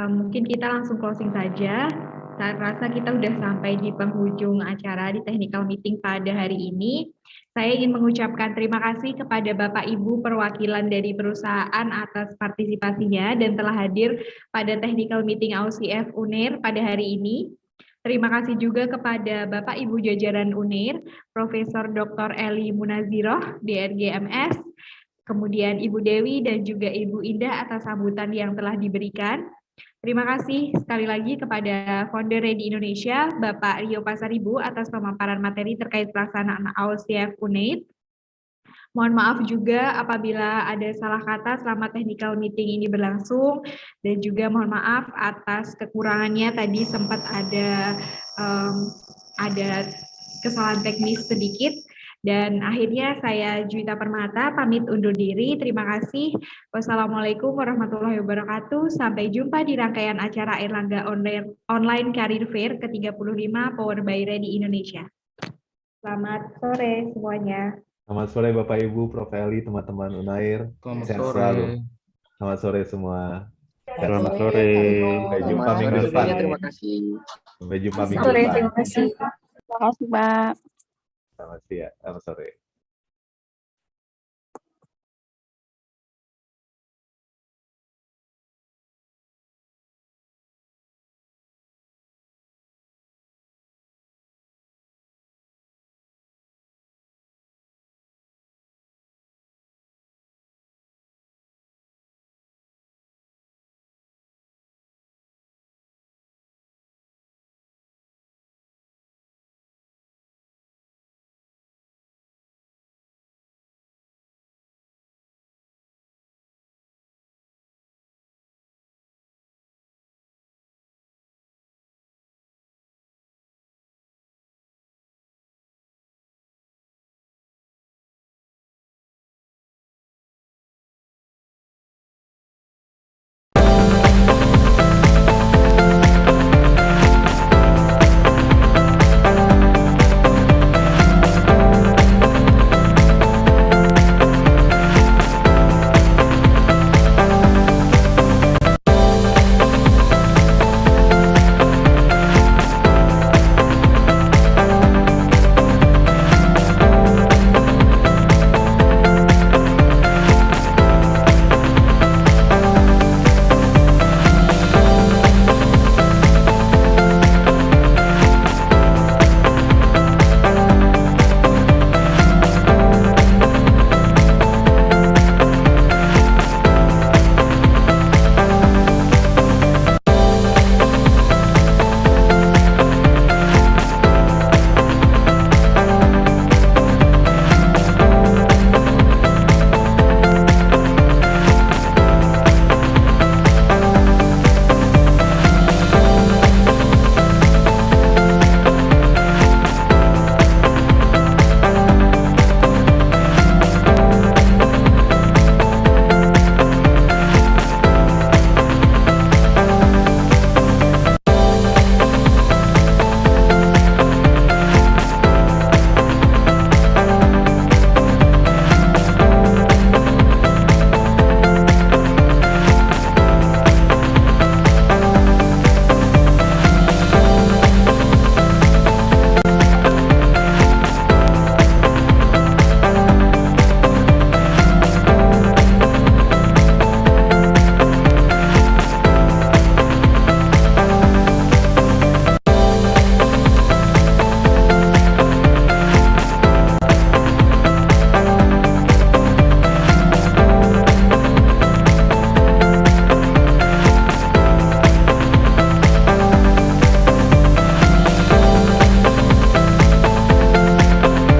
mungkin kita langsung closing saja. Saya rasa kita sudah sampai di penghujung acara di technical meeting pada hari ini. Saya ingin mengucapkan terima kasih kepada Bapak Ibu perwakilan dari perusahaan atas partisipasinya dan telah hadir pada technical meeting AUSIAP UNAIR pada hari ini. Terima kasih juga kepada Bapak Ibu jajaran UNAIR, Profesor Dr. Eli Munaziroh, DRG MS, kemudian Ibu Dewi dan juga Ibu Indah atas sambutan yang telah diberikan. Terima kasih sekali lagi kepada founder Ready Indonesia, Bapak Rio Pasaribu atas pemaparan materi terkait pelaksanaan AUSIAP UNAID. Mohon maaf juga apabila ada salah kata selama technical meeting ini berlangsung, dan juga mohon maaf atas kekurangannya tadi sempat ada kesalahan teknis sedikit. Dan akhirnya saya Juwita Permata pamit undur diri. Terima kasih. Wassalamualaikum warahmatullahi wabarakatuh. Sampai jumpa di rangkaian acara Airlangga Online Career Fair ke-35 Power by Ready Indonesia. Selamat sore semuanya. Selamat sore Bapak Ibu, Prof. Eli, teman-teman Unair. Sehat selalu. Selamat sore semua. Selamat sore. Sampai jumpa minggu depan. Terima kasih. Sampai jumpa minggu Sore, depan. terima kasih. Terima kasih, Pak. Selamat siang. Selamat sore.